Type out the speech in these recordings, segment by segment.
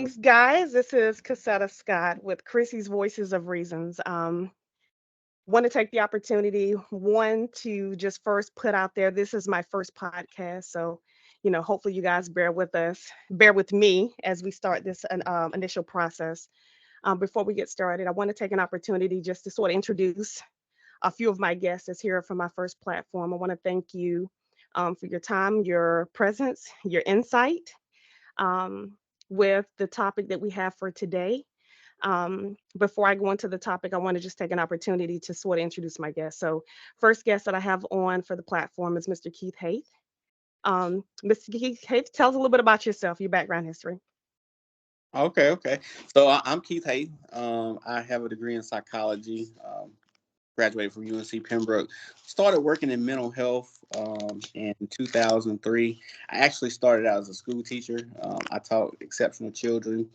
Greetings, guys. This is Cassetta Scott with Chrissy's Voices of Reasons. Want to take the opportunity, one, to just first put out there, this is my first podcast. So, hopefully you guys bear with me as we start this initial process. Before we get started, I want to take an opportunity just to sort of introduce a few of my guests that's here from my first platform. I want to thank you for your time, your presence, your insight um, with the topic that we have for today. Before I go into the topic, I want to just take an opportunity to sort of introduce my guest. So, first guest that I have on for the platform is Mr. Keith Haith. Mr. Keith Haith, tell us a little bit about yourself, your background history. Okay. So I'm Keith Hay. I have a degree in psychology. Graduated from UNC Pembroke. Started working in mental health in 2003. I actually started out as a school teacher. I taught exceptional children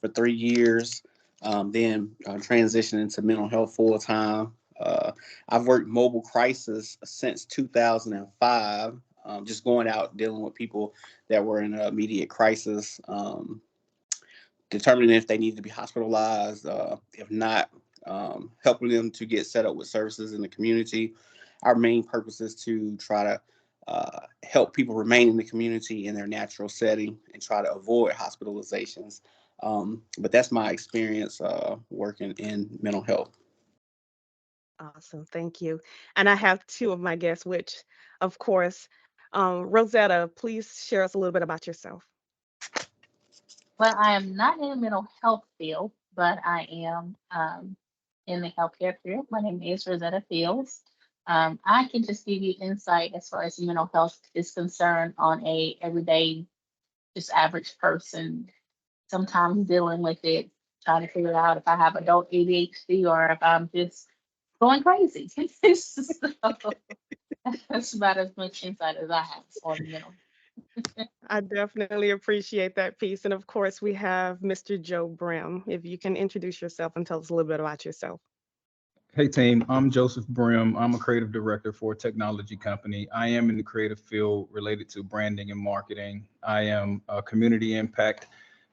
for 3 years. Then transitioned into mental health full time. I've worked mobile crisis since 2005. Just going out dealing with people that were in immediate crisis. Determining if they need to be hospitalized, if not, helping them to get set up with services in the community. Our main purpose is to try to help people remain in the community in their natural setting and try to avoid hospitalizations. But that's my experience working in mental health. Awesome, thank you. And I have two of my guests, which, of course, Rosetta, please share us a little bit about yourself. Well, I am not in the mental health field, but I am in the healthcare field. My name is Rosetta Fields. I can just give you insight as far as mental health is concerned on a everyday, just average person, sometimes dealing with it, trying to figure out if I have adult ADHD or if I'm just going crazy. So that's about as much insight as I have on mental. I definitely appreciate that piece. And of course, we have Mr. Joe Brim. If you can introduce yourself and tell us a little bit about yourself. Hey team, I'm Joseph Brim. I'm a creative director for a technology company. I am in the creative field related to branding and marketing. I am a community impact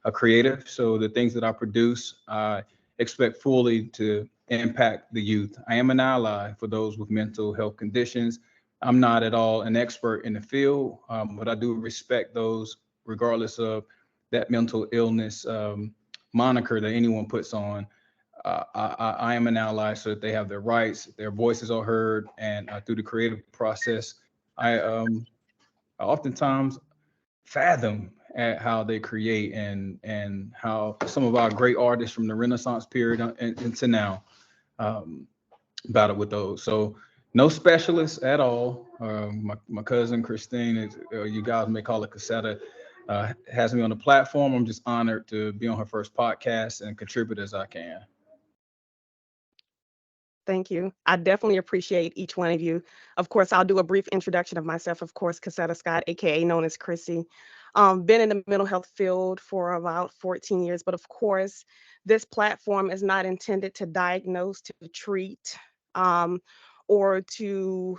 a creative. So the things that I produce, I expect fully to impact the youth. I am an ally for those with mental health conditions. I'm not at all an expert in the field, but I do respect those regardless of that mental illness moniker that anyone puts on. I am an ally so that they have their rights, their voices are heard, and through the creative process, I oftentimes fathom at how they create and how some of our great artists from the Renaissance period into now um, battle with those. So no specialists at all. My cousin Christine, you guys may call it Cassetta, has me on the platform. I'm just honored to be on her first podcast and contribute as I can. Thank you. I definitely appreciate each one of you. Of course, I'll do a brief introduction of myself. Of course, Cassetta Scott, aka known as Chrissy. Been in the mental health field for about 14 years, but of course, this platform is not intended to diagnose, to treat, um, or to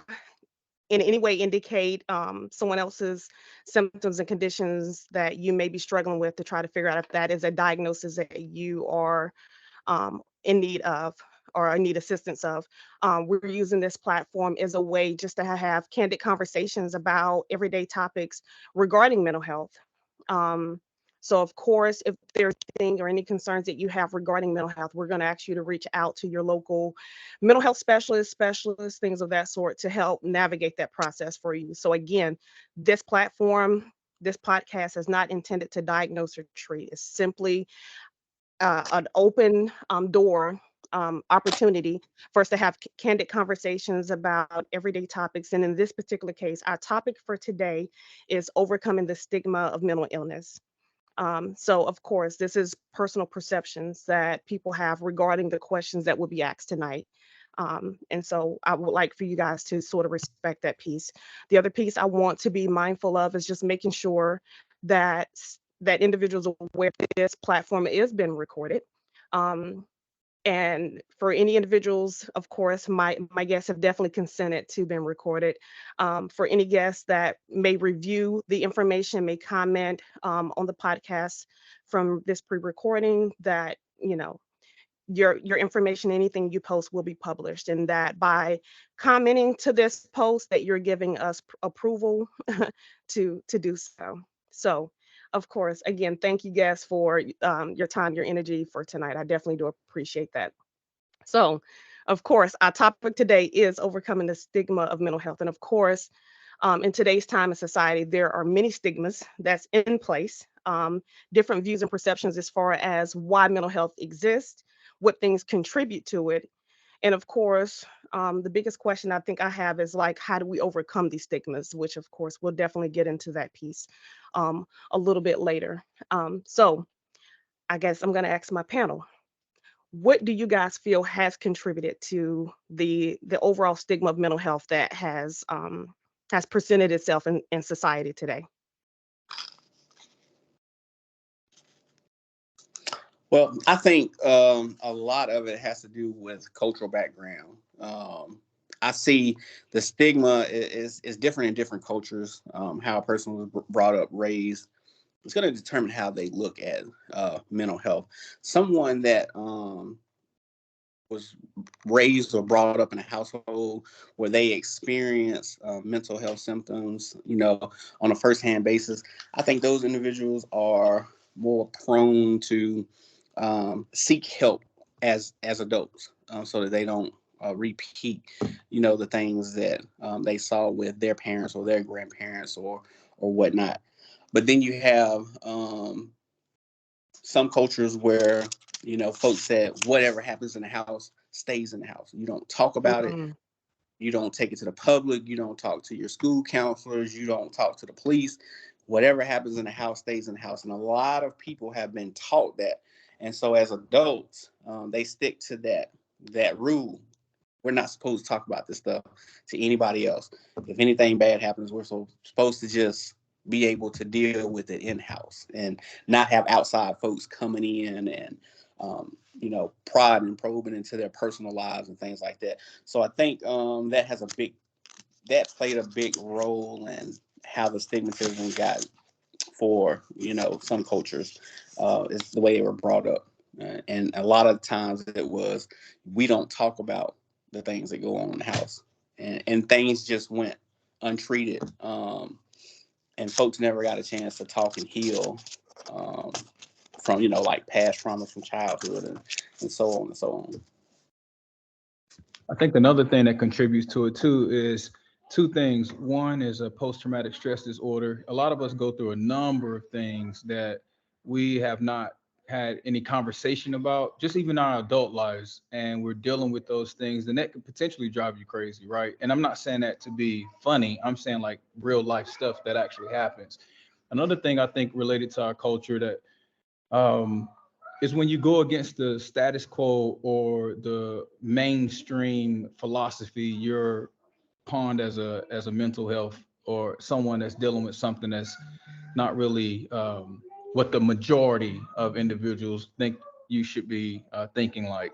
in any way indicate someone else's symptoms and conditions that you may be struggling with to try to figure out if that is a diagnosis that you are in need of or I need assistance of. We're using this platform as a way just to have candid conversations about everyday topics regarding mental health. Um, so, of course, if there's anything or any concerns that you have regarding mental health, we're going to ask you to reach out to your local mental health specialists, things of that sort to help navigate that process for you. So, again, this platform, this podcast is not intended to diagnose or treat. It's simply an open door opportunity for us to have candid conversations about everyday topics. And in this particular case, our topic for today is overcoming the stigma of mental illness. So, of course, this is personal perceptions that people have regarding the questions that will be asked tonight. And so I would like for you guys to sort of respect that piece. The other piece I want to be mindful of is just making sure that individuals are aware that this platform is being recorded. Um, And for any individuals, of course, my guests have definitely consented to being recorded. For any guests that may review the information, may comment on the podcast from this pre-recording, that your information, anything you post will be published, and that by commenting to this post that you're giving us approval to do so. So of course, again, thank you guys for your time, your energy for tonight. I definitely do appreciate that. So of course, our topic today is overcoming the stigma of mental health. And of course, in today's time and society, there are many stigmas that's in place, different views and perceptions as far as why mental health exists, what things contribute to it. And of course, the biggest question I think I have is like, how do we overcome these stigmas? Which of course, we'll definitely get into that piece a little bit later. So I guess I'm going to ask my panel, what do you guys feel has contributed to the overall stigma of mental health that has presented itself in society today? Well, I think a lot of it has to do with cultural background. I see the stigma is different in different cultures. How a person was brought up, raised, it's going to determine how they look at mental health. Someone that was raised or brought up in a household where they experience mental health symptoms, on a firsthand basis, I think those individuals are more prone to seek help as adults, so that they don't repeat, the things that they saw with their parents or their grandparents or whatnot. But then you have some cultures where folks said whatever happens in the house stays in the house. You don't talk about it. Mm, You don't take it to the public. You don't talk to your school counselors. You don't talk to the police. Whatever happens in the house stays in the house. And a lot of people have been taught that. And so as adults, they stick to that rule. We're not supposed to talk about this stuff to anybody else. If anything bad happens, we're supposed to just be able to deal with it in-house and not have outside folks coming in and prodding and probing into their personal lives and things like that. So I think that played a big role in how the stigmatism got for some cultures, is the way they were brought up. And a lot of times it was, we don't talk about the things that go on in the house, and things just went untreated, and folks never got a chance to talk and heal from like past traumas from childhood and so on and so on. I think another thing that contributes to it too is two things. One is a post-traumatic stress disorder. A lot of us go through a number of things that we have not had any conversation about, just even our adult lives, and we're dealing with those things, and that could potentially drive you crazy, right? And I'm not saying that to be funny. I'm saying like real life stuff that actually happens. Another thing I think related to our culture that um, is when you go against the status quo or the mainstream philosophy, you're pawned as a mental health or someone that's dealing with something that's not really what the majority of individuals think you should be thinking like.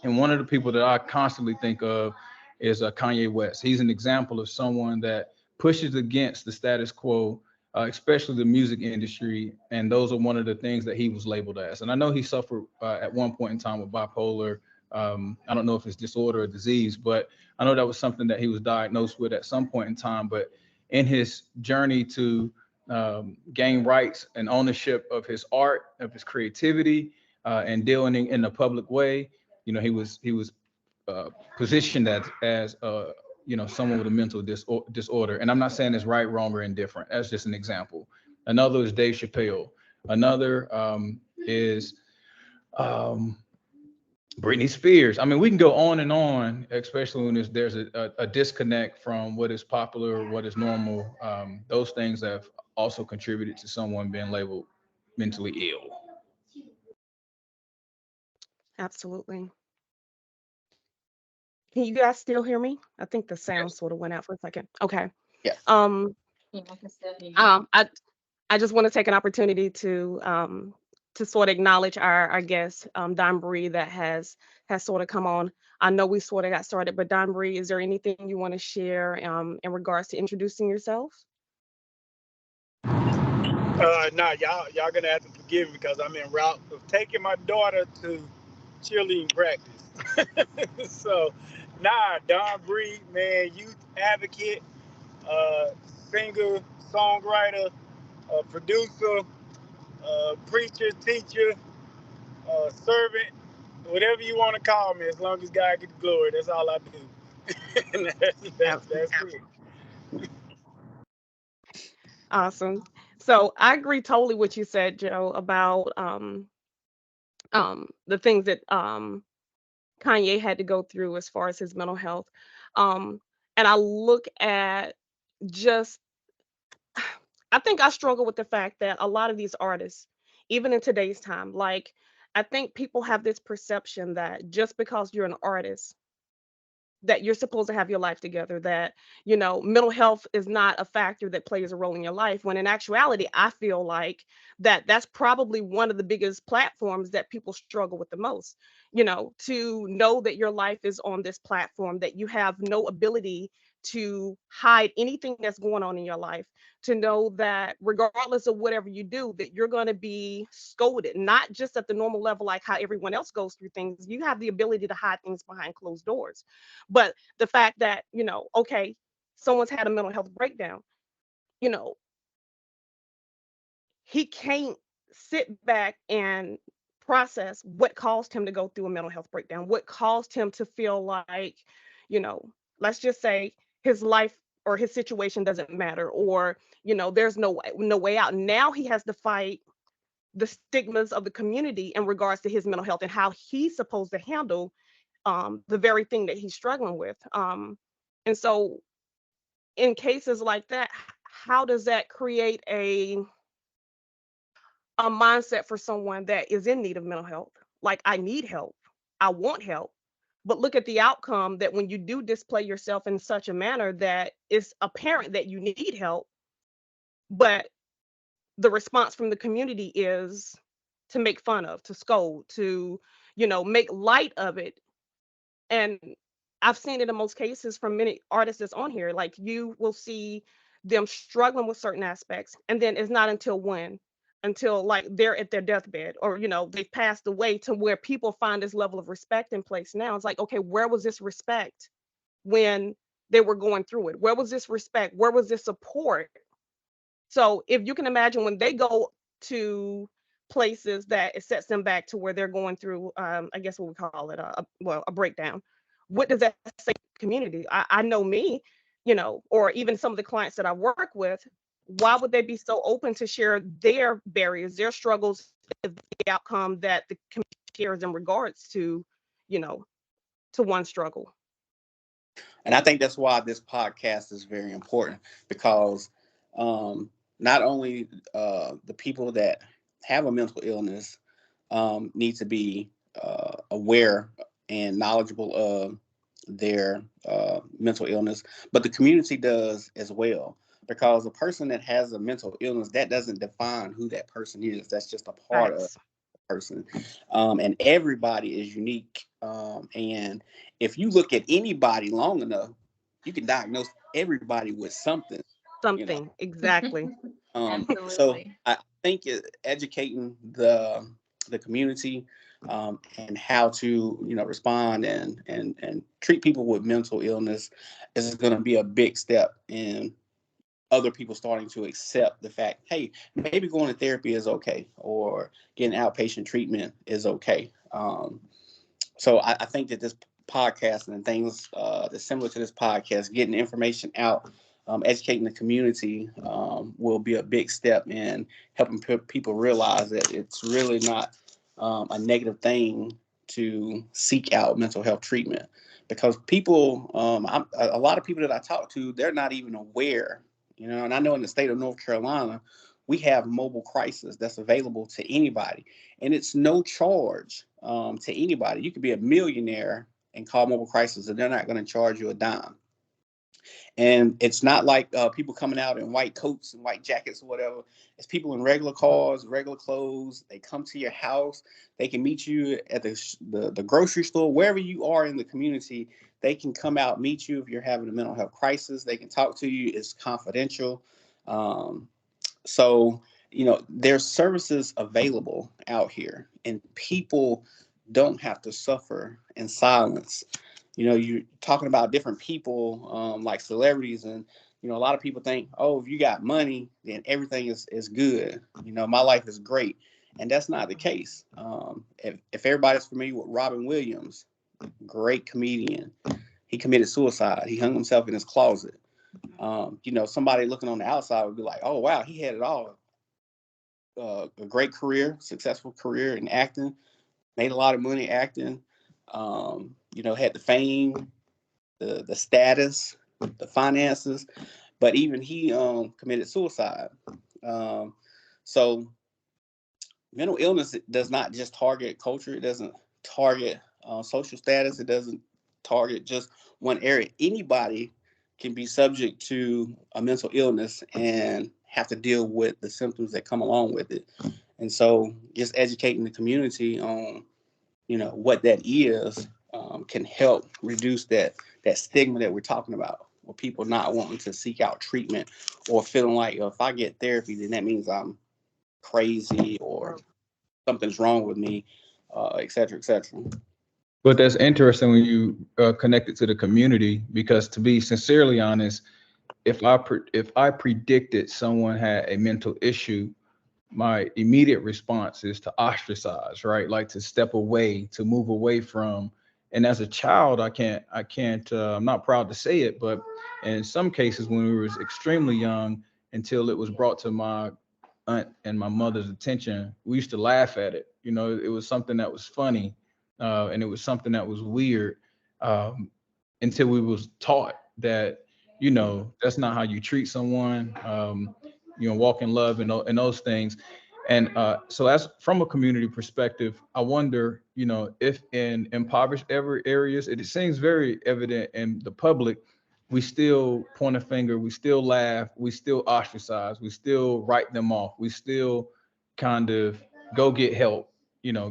And one of the people that I constantly think of is Kanye West. He's an example of someone that pushes against the status quo, especially the music industry. And those are one of the things that he was labeled as. And I know he suffered at one point in time with bipolar. I don't know if it's disorder or disease, but I know that was something that he was diagnosed with at some point in time. But in his journey to gain rights and ownership of his art, of his creativity, and dealing in a public way, he was positioned as someone with a mental disorder. And I'm not saying it's right, wrong, or indifferent. That's just an example. Another is Dave Chappelle. Another is Britney Spears. I mean, we can go on, especially when there's a disconnect from what is popular, what is normal. Those things have also contributed to someone being labeled mentally ill. absolutely. Can you guys still hear me? I think the sound Yes. sort of went out for a second. Okay. Yeah. Um, Yeah, I can still hear you. I just want to take an opportunity to sort of acknowledge our guest, Don Bree, that has has sort of come on. I know we sort of got started, but Don Bree, is there anything you want to share in regards to introducing yourself? Nah, y'all gonna have to forgive me because I'm en route of taking my daughter to cheerleading practice. So, Don Bree, man, youth advocate, uh, singer, songwriter, producer, preacher, teacher, servant, whatever you want to call me, as long as God gets the glory. That's all I do. And that's it. Awesome. So I agree totally what you said, Joe, about the things that Kanye had to go through as far as his mental health. Um, and I look at just, I think I struggle with the fact that a lot of these artists, even in today's time, like, I think people have this perception that just because you're an artist, that you're supposed to have your life together, that, mental health is not a factor that plays a role in your life, when in actuality I feel like that's probably one of the biggest platforms that people struggle with the most. To know that your life is on this platform, that you have no ability to hide anything that's going on in your life, to know that regardless of whatever you do, that you're going to be scolded, not just at the normal level like how everyone else goes through things. You have the ability to hide things behind closed doors. But the fact that, okay, someone's had a mental health breakdown, you know, he can't sit back and process what caused him to go through a mental health breakdown, what caused him to feel like, you know, let's just say his life or his situation doesn't matter, or, there's no way out. Now he has to fight the stigmas of the community in regards to his mental health and how he's supposed to handle the very thing that he's struggling with. And so, in cases like that, how does that create a mindset for someone that is in need of mental health? Like, I need help, I want help, but look at the outcome, that when you do display yourself in such a manner that it's apparent that you need help, but the response from the community is to make fun of, to scold, to make light of it. And I've seen it in most cases from many artists that's on here. Like, you will see them struggling with certain aspects, and then it's not until like they're at their deathbed, or they've passed away, to where people find this level of respect in place. Now it's like, okay, where was this respect when they were going through it? Where was this respect? Where was this support? So if you can imagine, when they go to places that it sets them back to where they're going through, I guess what we call it, a breakdown. What does that say to the community? I know me, or even some of the clients that I work with, why would they be so open to share their barriers, their struggles, if the outcome that the community shares in regards to, you know, to one struggle? And I think that's why this podcast is very important, because not only the people that have a mental illness need to be aware and knowledgeable of their mental illness, but the community does as well. Because a person that has a mental illness, that doesn't define who that person is. That's just a part of Facts. person. And everybody is unique. And if you look at anybody long enough, you can diagnose everybody with something, you know. Something, exactly. So Absolutely. I think educating the community and how to respond and treat people with mental illness is going to be a big step in other people starting to accept the fact, hey, maybe going to therapy is okay, or getting outpatient treatment is okay. So I think that this podcast and things that's similar to this podcast, getting information out, educating the community, will be a big step in helping people realize that it's really not a negative thing to seek out mental health treatment. Because people, a lot of people that I talk to, they're not even aware, and I know in the state of North Carolina, we have mobile crisis that's available to anybody, and it's no charge to anybody. You could be a millionaire and call mobile crisis, and they're not going to charge you a dime. And it's not like people coming out in white coats and white jackets or whatever. It's people in regular cars, regular clothes. They come to your house. They can meet you at the grocery store, wherever you are in the community. They can come out, meet you if you're having a mental health crisis. They can talk to you. It's confidential. Um, so, there's services available out here, and people don't have to suffer in silence. You're talking about different people, like celebrities, and a lot of people think, oh, if you got money, then everything is good. My life is great, and that's not the case. If everybody's familiar with Robin Williams, great comedian, he committed suicide. He hung himself in his closet. Somebody looking on the outside would be like, oh wow, he had it all. A great career, successful career in acting, made a lot of money acting. Had the fame, the status, the finances, but even he committed suicide. So mental illness does not just target culture. It doesn't target social status. It doesn't target just one area. Anybody can be subject to a mental illness and have to deal with the symptoms that come along with it. And so just educating the community on, what that is, can help reduce that stigma that we're talking about, or people not wanting to seek out treatment, or feeling like, if I get therapy, then that means I'm crazy or something's wrong with me, et cetera, et cetera. But that's interesting when you connect it to the community, because to be sincerely honest, if I predicted someone had a mental issue, my immediate response is to ostracize, right? Like to step away, to move away from. And as a child, I can't, I'm not proud to say it, but in some cases when we were extremely young, until it was brought to my aunt and my mother's attention, we used to laugh at it. It was something that was funny, and it was something that was weird, until we was taught that, that's not how you treat someone. Walk in love and those things. And so as from a community perspective, I wonder, if in impoverished areas, it seems very evident in the public, we still point a finger, we still laugh, we still ostracize, we still write them off, we still kind of go get help,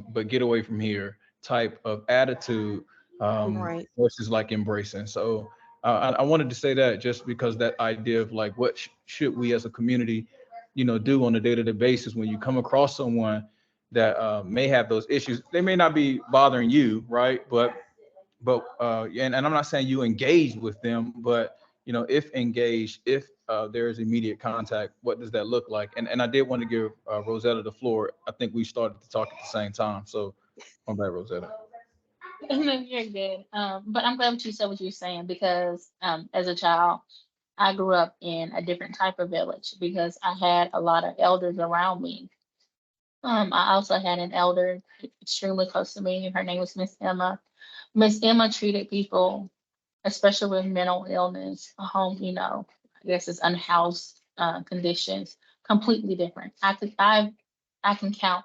but get away from here type of attitude, Right. versus like embracing. So I wanted to say that just because that idea of like, what should we as a community, do on a day-to-day basis when you come across someone that may have those issues. They may not be bothering you, right? But and I'm not saying you engage with them, but if engaged, if there is immediate contact, what does that look like? And I did want to give Rosetta the floor. I think we started to talk at the same time. So I'm bad, Rosetta. No, you're good. But I'm glad you said what you're saying, because as a child, I grew up in a different type of village because I had a lot of elders around me. I also had an elder extremely close to me. Her name was Miss Emma. Miss Emma treated people, especially with mental illness, home, I guess it's unhoused conditions, completely different. I can count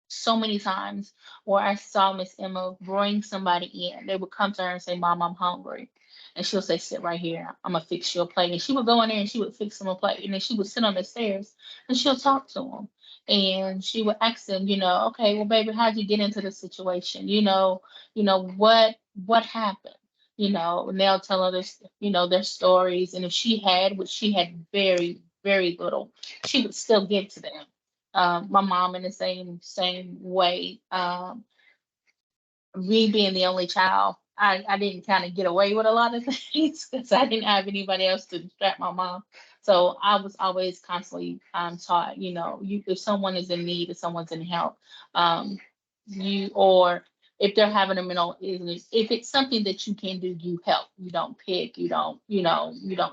so many times where I saw Miss Emma bring somebody in. They would come to her and say, Mom, I'm hungry. And she'll say, sit right here. I'm going to fix you a plate. And she would go in there and she would fix them a plate. And then she would sit on the stairs and she'll talk to them. And she would ask them, okay, well, baby, how'd you get into the situation? What happened? And they'll tell her this, their stories. And if she had, which she had very, very little, she would still give to them. My mom in the same way. Me being the only child, I didn't kind of get away with a lot of things because I didn't have anybody else to distract my mom. So I was always constantly taught, if someone is in need, if someone's in help, or if they're having a mental illness, if it's something that you can do, you help. You don't pick. You don't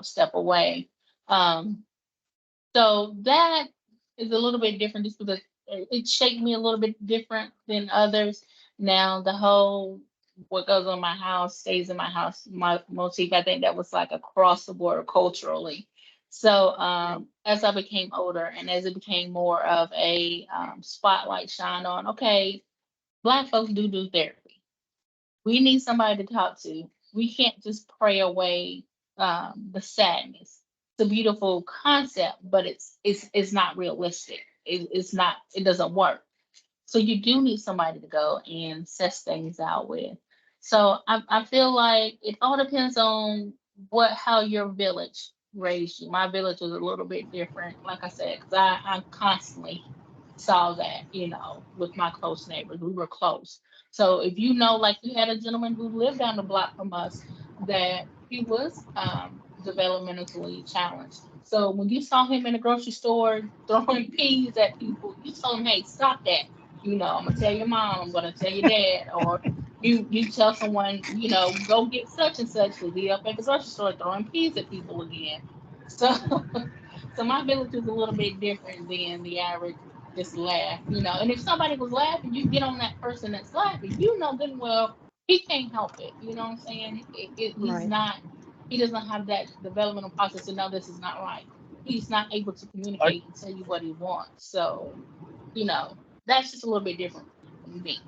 step away. So that is a little bit different just because it shaped me a little bit different than others. Now the whole what goes on in my house stays in my house. My motif, I think that was like across the board culturally. So as I became older and as it became more of a spotlight shine on, okay, Black folks do therapy. We need somebody to talk to. We can't just pray away the sadness. It's a beautiful concept, but it's not realistic. It's not. It doesn't work. So you do need somebody to go and suss things out with. So I feel like it all depends on how your village raised you. My village was a little bit different, like I said, because I constantly saw that, with my close neighbors. We were close. So if like you had a gentleman who lived down the block from us that he was developmentally challenged. So when you saw him in the grocery store throwing peas at people, you told him, hey, stop that. I'm gonna tell your mom, I'm gonna tell your dad, or you tell someone, go get such and such because he up at the grocery store throwing peas at people again. So so my village is a little bit different than the average just laugh. And if somebody was laughing, you get on that person that's laughing, good and well he can't help it. You know what I'm saying? He's Right. not, he doesn't have that developmental process to know this is not right. He's not able to Like, communicate and tell you what he wants. So, you know, that's just a little bit different from me.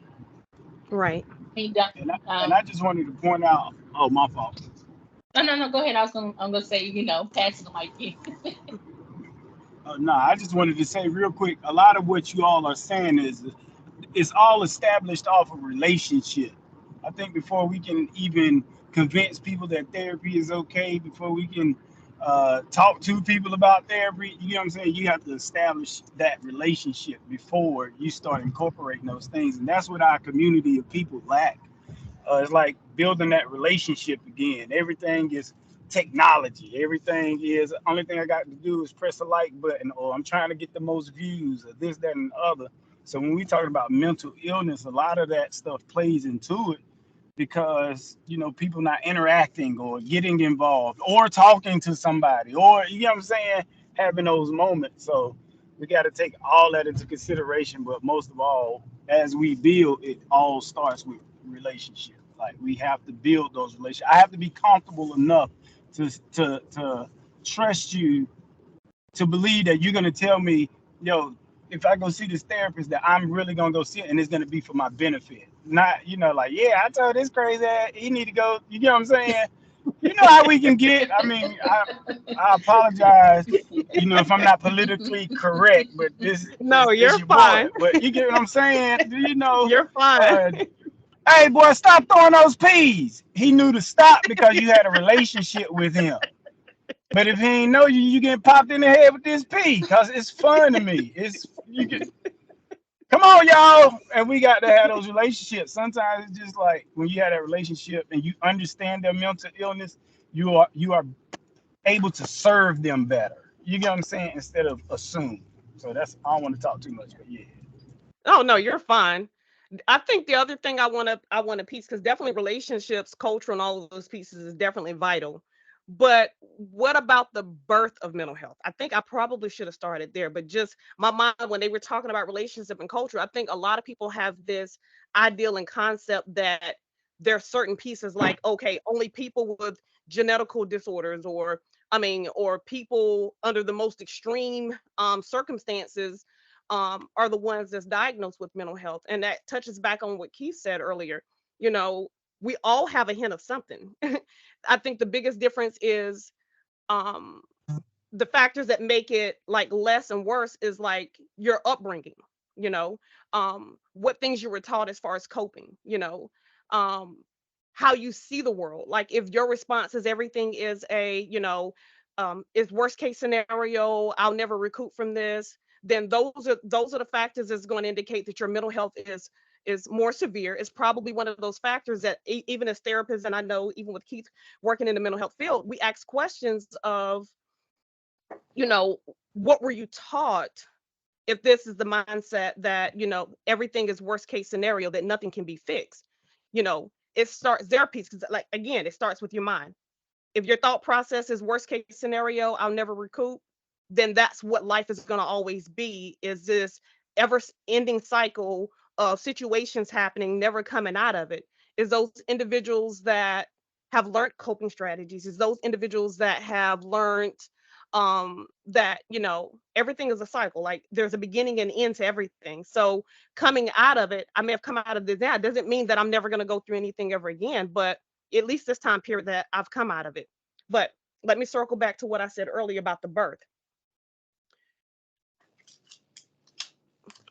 Right. He and I just wanted to point out. Oh, my fault. no, go ahead. I'm gonna say, pass the mic. No, I just wanted to say real quick. A lot of what you all are saying is it's all established off of relationship. I think before we can even convince people that therapy is okay, before we can talk to people about therapy, you know what I'm saying? You have to establish that relationship before you start incorporating those things. And that's what our community of people lack. It's like building that relationship again. Everything is technology. Everything is only thing I got to do is press a like button, or I'm trying to get the most views, or this, that, and the other. So when we talking about mental illness, a lot of that stuff plays into it because people not interacting or getting involved or talking to somebody, or you know what I'm saying, having those moments. So we got to take all that into consideration. But most of all, as we build, it all starts with relationship. Like we have to build those relationships. I have to be comfortable enough to trust you, to believe that you're gonna tell me, yo, if I go see this therapist, that I'm really gonna go see it and it's gonna be for my benefit. Not, like, yeah, I told this crazy ass he need to go. You know what I'm saying? You know how we can get. I mean, I apologize, if I'm not politically correct, but No, this you're your boy. fine. But you get what I'm saying? Do you know? You're fine. Uh, hey, boy, stop throwing those peas. He knew to stop because you had a relationship with him. But if he ain't know you, you get popped in the head with this pea because it's fun to me. It's you get come on, y'all, and we got to have those relationships. Sometimes it's just like when you have that relationship and you understand their mental illness, you are able to serve them better. You get what I'm saying? Instead of assume. So I don't want to talk too much, but yeah. Oh no, you're fine. I think the other thing I want to piece, because definitely relationships, culture, and all of those pieces is definitely vital. But what about the birth of mental health? I think I probably should have started there, but just my mind when they were talking about relationship and culture, I think a lot of people have this ideal and concept that there are certain pieces like, okay, only people with genetical disorders, or or people under the most extreme circumstances are the ones that's diagnosed with mental health. And that touches back on what Keith said earlier. You know, we all have a hint of something. I think the biggest difference is um, the factors that make it like less and worse is like your upbringing, you know, what things you were taught as far as coping, um, how you see the world. Like if your response is everything is is worst case scenario, I'll never recoup from this, then those are the factors that's going to indicate that your mental health is more severe. It's probably one of those factors that even as therapists, and I know even with Keith working in the mental health field, we ask questions of, you know, what were you taught if this is the mindset that, everything is worst case scenario, that nothing can be fixed. It starts their piece, because like again, it starts with your mind. If your thought process is worst case scenario, I'll never recoup, then that's what life is going to always be, is this ever ending cycle of situations happening, never coming out of it. Is those individuals that have learned coping strategies, is those individuals that have learned that everything is a cycle, like there's a beginning and end to everything. So coming out of it, I may have come out of this now, doesn't mean that I'm never going to go through anything ever again, but at least this time period that I've come out of it, But let me circle back to what I said earlier about the birth.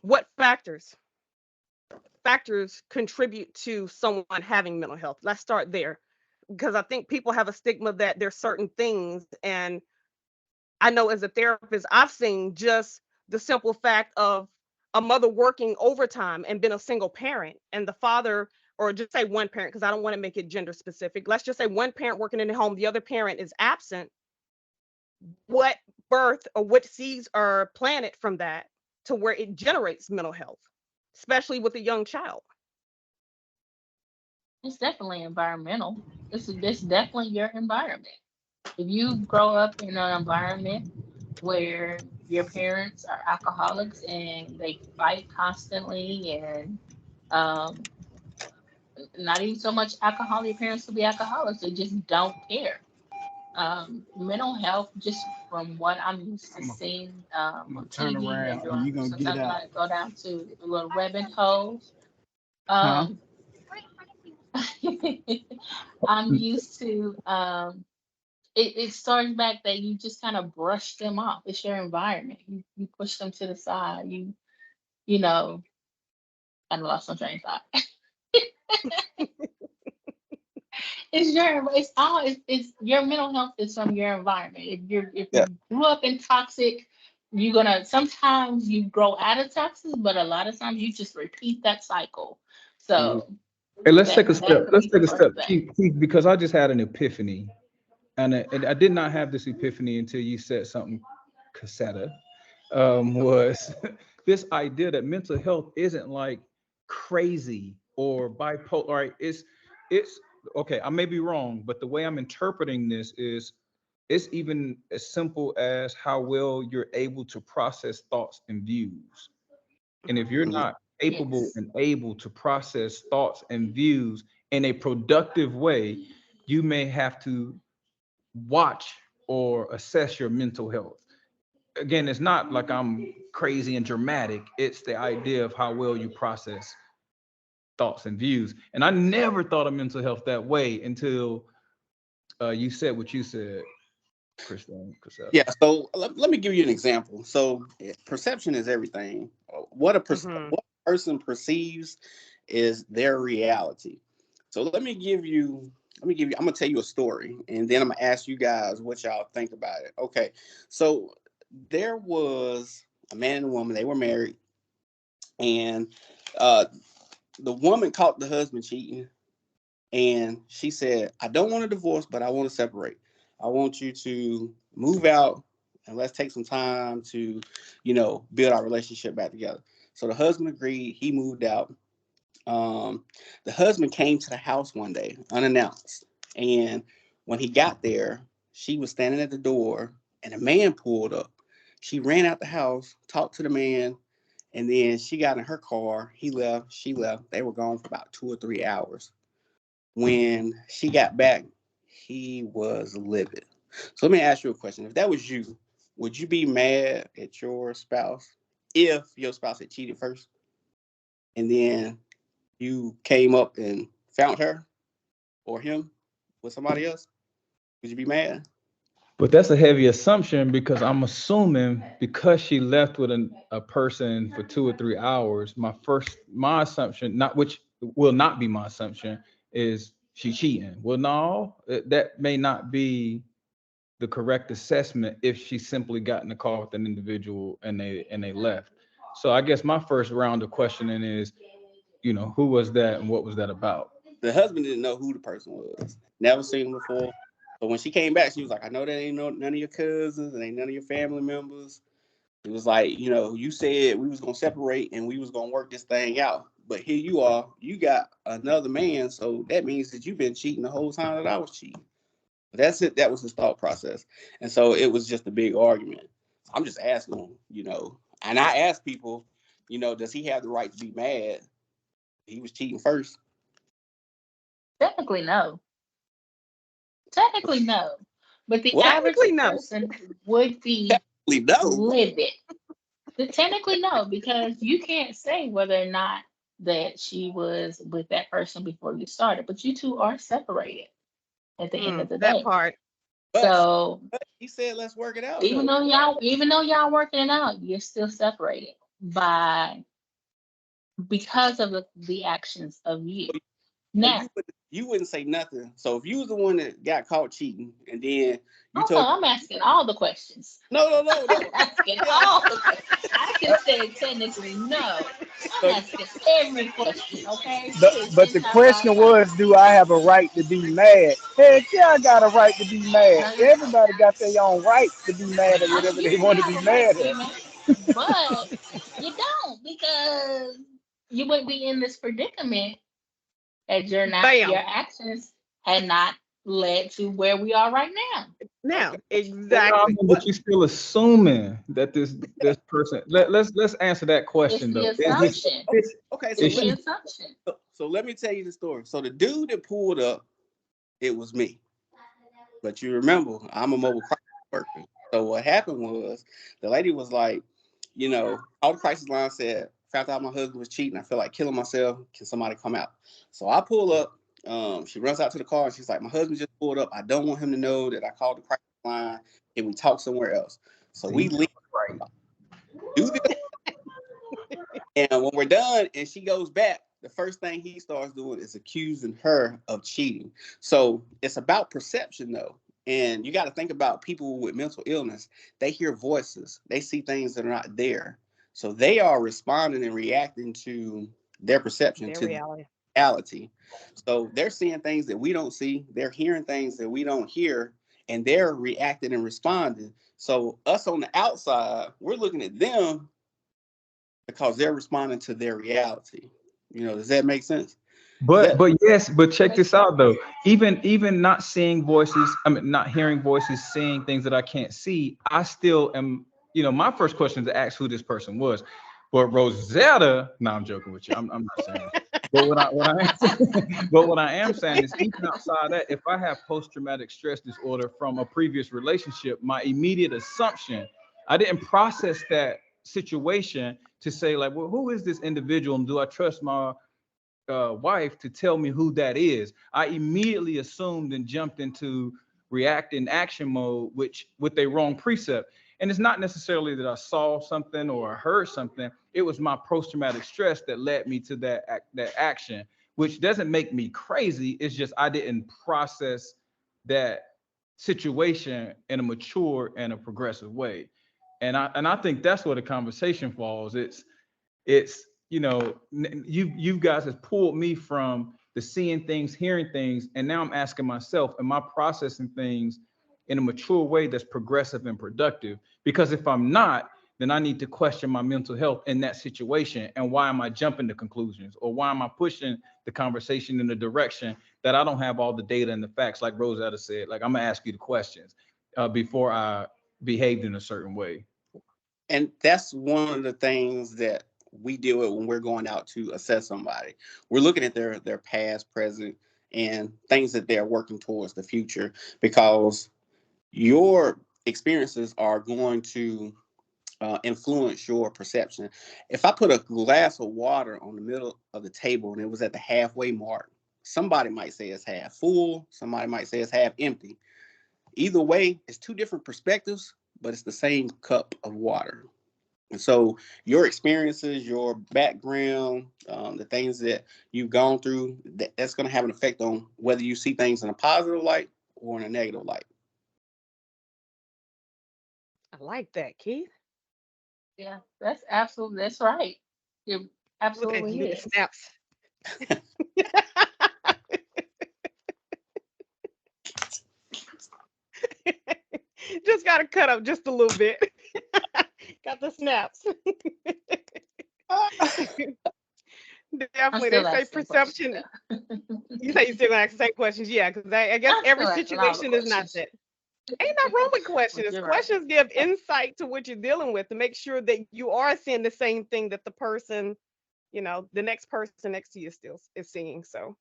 What factors contribute to someone having mental health? Let's start there, because I think people have a stigma that there's certain things. And I know as a therapist, I've seen just the simple fact of a mother working overtime and been a single parent, and the father, or just say one parent, because I don't want to make it gender specific. Let's just say one parent working in the home, the other parent is absent. What birth or what seeds are planted from that to where it generates mental health, especially with a young child? It's definitely environmental. This definitely your environment. If you grow up in an environment where your parents are alcoholics and they fight constantly, and um, not even so much alcohol, your parents will be alcoholics, they just don't care. Mental health, just from what I'm used to seeing on Turn TV and around and doing, you're gonna get sometimes when out. I go down to a little rabbit holes, Huh? um, I'm used to it starts back that you just kind of brush them off. It's your environment. You push them to the side. You know, I lost my train of thought. It's your mental health is from your environment. If Yeah. you grew up in toxic, you're gonna sometimes you grow out of toxic, but a lot of times you just repeat that cycle. Mhm. So Hey, let's take a that step. could Let's be the take a first step, thing. Keith, because I just had an epiphany, and I did not have this epiphany until you said something, Cassetta. Was this idea that mental health isn't like crazy or bipolar? Right? It's okay. I may be wrong, but the way I'm interpreting this is it's even as simple as how well you're able to process thoughts and views. And if you're Mhm. not capable Yes. and able to process thoughts and views in a productive way, you may have to watch or assess your mental health. Again, it's not like I'm crazy and dramatic. It's the idea of how well you process thoughts and views. And I never thought of mental health that way until you said what you said, Christine Casetta. Yeah. So let me give you an example. So perception is everything. Hmm. What a person perceives is their reality. So I'm gonna tell you a story, and then I'm gonna ask you guys what y'all think about it. Okay. So there was a man and a woman. They were married, and uh, the woman caught the husband cheating, and she said, "I don't want a divorce, but I want to separate. I want you to move out, and let's take some time to, build our relationship back together." So the husband agreed. He moved out. Um, the husband came to the house one day unannounced, and when he got there, she was standing at the door, and a man pulled up. She ran out the house, talked to the man, and then she got in her car. He left. She left. They were gone for about 2 or 3 hours. When she got back, he was livid. So let me ask you a question. If that was you, would you be mad at your spouse if your spouse had cheated first and then you came up and found her or him with somebody else? Would you be mad? But that's a heavy assumption because I'm assuming because she left with a person for 2 or 3 hours, my assumption, not which will not be my assumption, is she cheating. Well, no, that may not be the correct assessment if she simply got in the car with an individual and they left. So I guess my first round of questioning is, who was that and what was that about? The husband didn't know who the person was, never seen him before. So when she came back, she was like, "I know that ain't none of your cousins and ain't none of your family members." It was like, you said we was gonna separate and we was gonna work this thing out. But here you are, you got another man, so that means that you've been cheating the whole time that I was cheating. That's it. That was his thought process. And so it was just a big argument. I'm just asking, and I asked people, does he have the right to be mad? He was cheating first. Technically, no. Technically, no. But the What? average Technically, no. person would be No. livid. Technically, no, because you can't say whether or not that she was with that person before you started, but you two are separated at the end of the That day. part. So he said, let's work it out. even though y'all working it out, you're still separated because of the actions of you. Now, you wouldn't say nothing. So if you was the one that got caught cheating, and then you no, I'm asking all the questions. No. I'm asking all the questions. I can say technically no. I'm asking every question, okay? But the question was, do I have a right to be mad? Heck yeah, I got a right to be mad. Everybody got their own right to be mad at whatever they want to be mad at. But you don't, because you wouldn't be in this predicament that your actions had not led to where we are right now. Now, exactly. But you're still assuming that this person. Let's answer that question It's the though. assumption. Okay, It's the assumption. So let me tell you the story. So the dude that pulled up, it was me. But you remember, I'm a mobile crisis worker. So what happened was, the lady was like, all the crisis line said, found out my husband was cheating. I feel like killing myself. Can somebody come out? So I pull up. She runs out to the car and she's like, my husband just pulled up. I don't want him to know that I called the crisis line. Can we talk somewhere else? So we leave. Right. Do this. And when we're done and she goes back, the first thing he starts doing is accusing her of cheating. So it's about perception, though. And you got to think about people with mental illness. They hear voices. They see things that are not there. So they are responding and reacting to their perception, to reality. So they're seeing things that we don't see. They're hearing things that we don't hear. And they're reacting and responding. So us on the outside, we're looking at them because they're responding to their reality. Does that make sense? But check this out though. Even not seeing voices, not hearing voices, seeing things that I can't see, I still am. My first question is to ask who this person was. But Rosetta, no, I'm joking with you. I'm not saying that. But what I am saying is, even outside that, if I have post-traumatic stress disorder from a previous relationship, my immediate assumption, I didn't process that situation to say like, well, who is this individual, and do I trust my wife to tell me who that is? I immediately assumed and jumped into reacting action mode, which with a wrong precept. And it's not necessarily that I saw something or I heard something. It was my post-traumatic stress that led me to that action, which doesn't make me crazy. It's just I didn't process that situation in a mature and a progressive way. And I think that's where the conversation falls. It's you guys have pulled me from the seeing things, hearing things, and now I'm asking myself, am I processing things in a mature way that's progressive and productive? Because if I'm not, then I need to question my mental health in that situation. And why am I jumping to conclusions? Or why am I pushing the conversation in a direction that I don't have all the data and the facts? Like Rosetta said, like, I'm gonna ask you the questions before I behaved in a certain way. And that's one of the things that we deal with when we're going out to assess somebody. We're looking at their past, present, and things that they're working towards the future, because your experiences are going to influence your perception. If I put a glass of water on the middle of the table and it was at the halfway mark, somebody might say it's half full, somebody might say it's half empty. Either way, it's two different perspectives, but it's the same cup of water. And so your experiences, your background, the things that you've gone through, that's going to have an effect on whether you see things in a positive light or in a negative light. I like that, Keith. Yeah, that's right. You're absolutely Look at you, snaps. Just got to cut up just a little bit. Got the snaps. Definitely, they say perception. You say you're still gonna ask the same questions, yeah? Because I guess every situation is not that. Ain't not wrong with questions. Questions give insight to what you're dealing with to make sure that you are seeing the same thing that the person, the next person next to you still is seeing. So,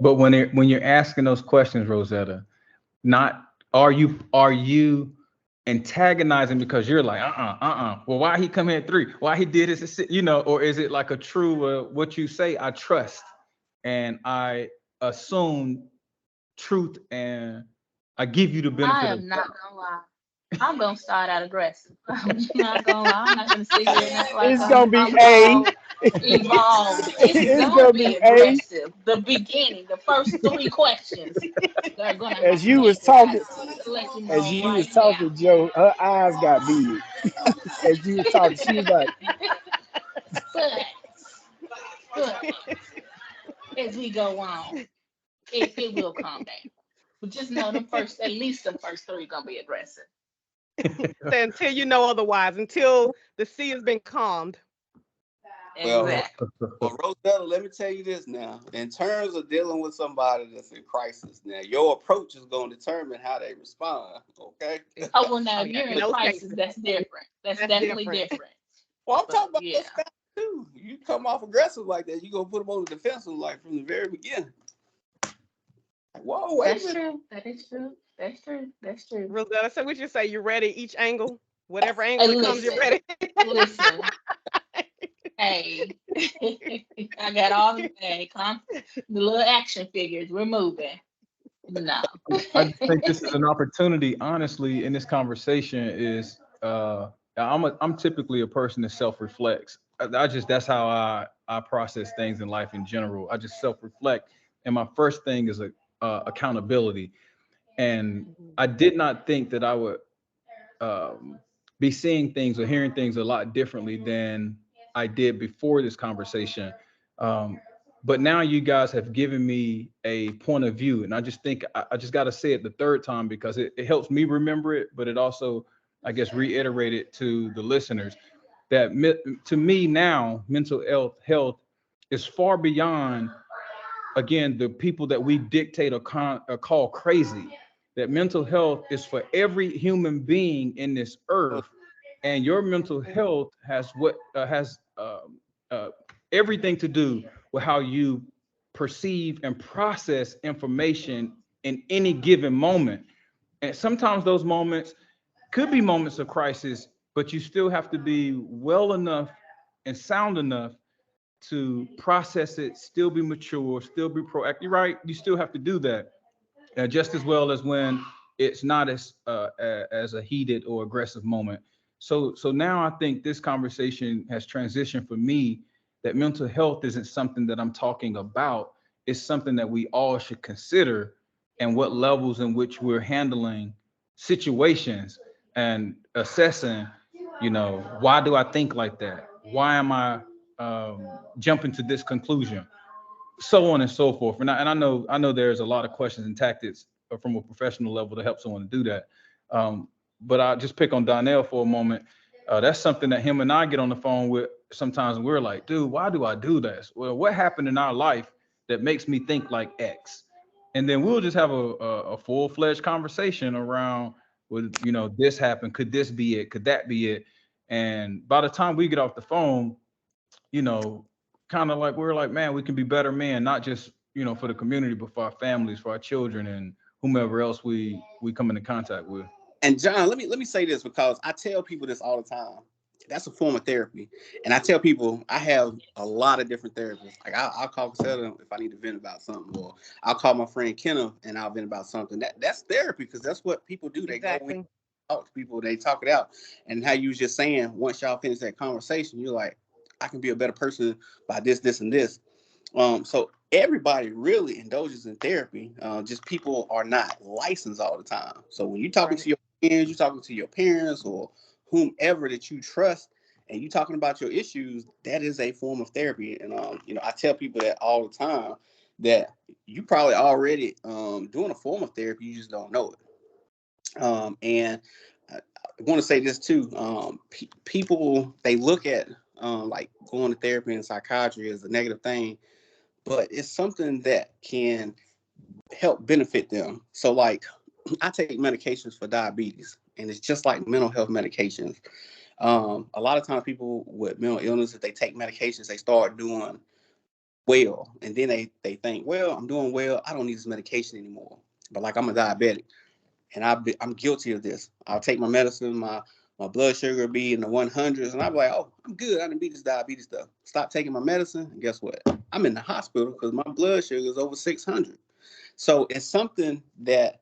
but when you're asking those questions, Rosetta, not are you antagonizing because you're like well, why he come here at 3, why he did this, or is it like a true what you say, I trust and I assume truth and I give you the benefit I of am not gonna lie. I'm gonna start out aggressive. I'm not gonna lie. I'm not gonna sit here and act like It's gonna be I'm A. all evolved. It's It's gonna gonna be be A. aggressive. The beginning, the first three questions, they're gonna As have to you was be aggressive. talking, Let you as know you was right talking, Joe, her eyes got big. As you was talking, she was like, now. but but as we go on, it will calm down. But just know them first, at least the first three gonna be aggressive. So until you know otherwise, until the sea has been calmed. Well, Exactly. well, Rosetta, let me tell you this now. In terms of dealing with somebody that's in crisis, now your approach is going to determine how they respond. Okay. Oh well, now Oh if yeah, you're in in a those crisis, cases, that's different. That's that's definitely different. different. Well, I'm talking But about your yeah, spouse too. You come off aggressive like that, you gonna put them on the defensive like from the very beginning. Like, whoa, wait a that's minute. true. That is true. That's true. That's true. Rosetta, so would you say you're ready each angle? Whatever angle And it comes, you're listen, ready. listen. Hey, I got all the the little action figures. We're moving. No. I just think this is an opportunity, honestly, in this conversation is I'm typically a person that self-reflects. I just that's how I process things in life in general. I just self-reflect. And my first thing is accountability. And Mhm. I did not think that I would be seeing things or hearing things a lot differently than I did before this conversation. Um, but now you guys have given me a point of view, and I just think I just got to say it the third time because it helps me remember it, but it also, I guess, reiterate it to the listeners that to me now, mental health is far beyond, again, the people that we dictate or call crazy. That mental health is for every human being in this earth, and your mental health has uh, everything to do with how you perceive and process information in any given moment. And sometimes those moments could be moments of crisis, but you still have to be well enough and sound enough to process it, still be mature, still be proactive. Right? You still have to do that, just as well as when it's not as a heated or aggressive moment. So now I think this conversation has transitioned for me that mental health isn't something that I'm talking about. It's something that we all should consider and what levels in which we're handling situations and assessing, why do I think like that? Why am I jumping to this conclusion? So on and so forth. And I know there's a lot of questions and tactics from a professional level to help someone to do that. But I just pick on Donnell for a moment. That's something that him and I get on the phone with sometimes, and we're like, dude, why do I do this? Well, what happened in our life that makes me think like X? And then we'll just have a full-fledged conversation around, well, this happened. Could this be it? Could that be it? And by the time we get off the phone, you know, kind of like we're like, man, we can be better men, not just for the community, but for our families, for our children, and whomever else we come into contact with. And John, let me say this because I tell people this all the time. That's a form of therapy, and I tell people I have a lot of different therapists. Like I'll call Casella if I need to vent about something, or I'll call my friend Kenneth and I'll vent about something. That's therapy because that's what people do. They go in, Exactly. talk to people, they talk it out. And how you was just saying, once y'all finish that conversation, you're like, I can be a better person by this, this, and this. So everybody really indulges in therapy. Just people are not licensed all the time. So when you're talking Right. to your friends, you're talking to your parents or whomever that you trust, and you're talking about your issues, that is a form of therapy. And I tell people that all the time that you probably already doing a form of therapy, you just don't know it. And I want to say this too. People they look at like going to therapy and psychiatry as a negative thing, but it's something that can help benefit them. So, like, I take medications for diabetes, and it's just like mental health medications. A lot of times, people with mental illness, if they take medications, they start doing well, and then they think, well, I'm doing well, I don't need this medication anymore. But like, I'm a diabetic, and I'm guilty of this. I'll take my medicine, my blood sugar be in the 100s, and I'm like, oh, I'm good. I didn't beat this diabetes stuff. Stop taking my medicine, and guess what? I'm in the hospital because my blood sugar is over 600. So it's something that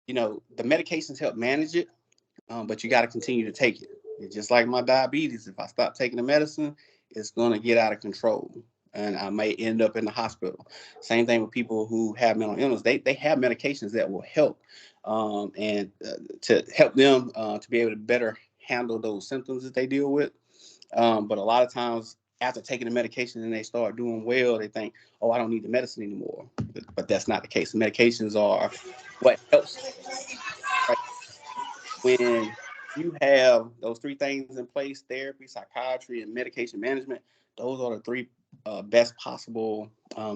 the medications help manage it, but you got to continue to take it. It's just like my diabetes. If I stop taking the medicine, it's going to get out of control, and I may end up in the hospital. Same thing with people who have mental illness. They have medications that will help, and to help them to be able to better handle those symptoms that they deal with. But a lot of times, after taking the medication and they start doing well, they think, "Oh, I don't need the medicine anymore." But that's not the case. The medications are what helps, right? When you have those three things in place: therapy, psychiatry, and medication management. Those are the three best possible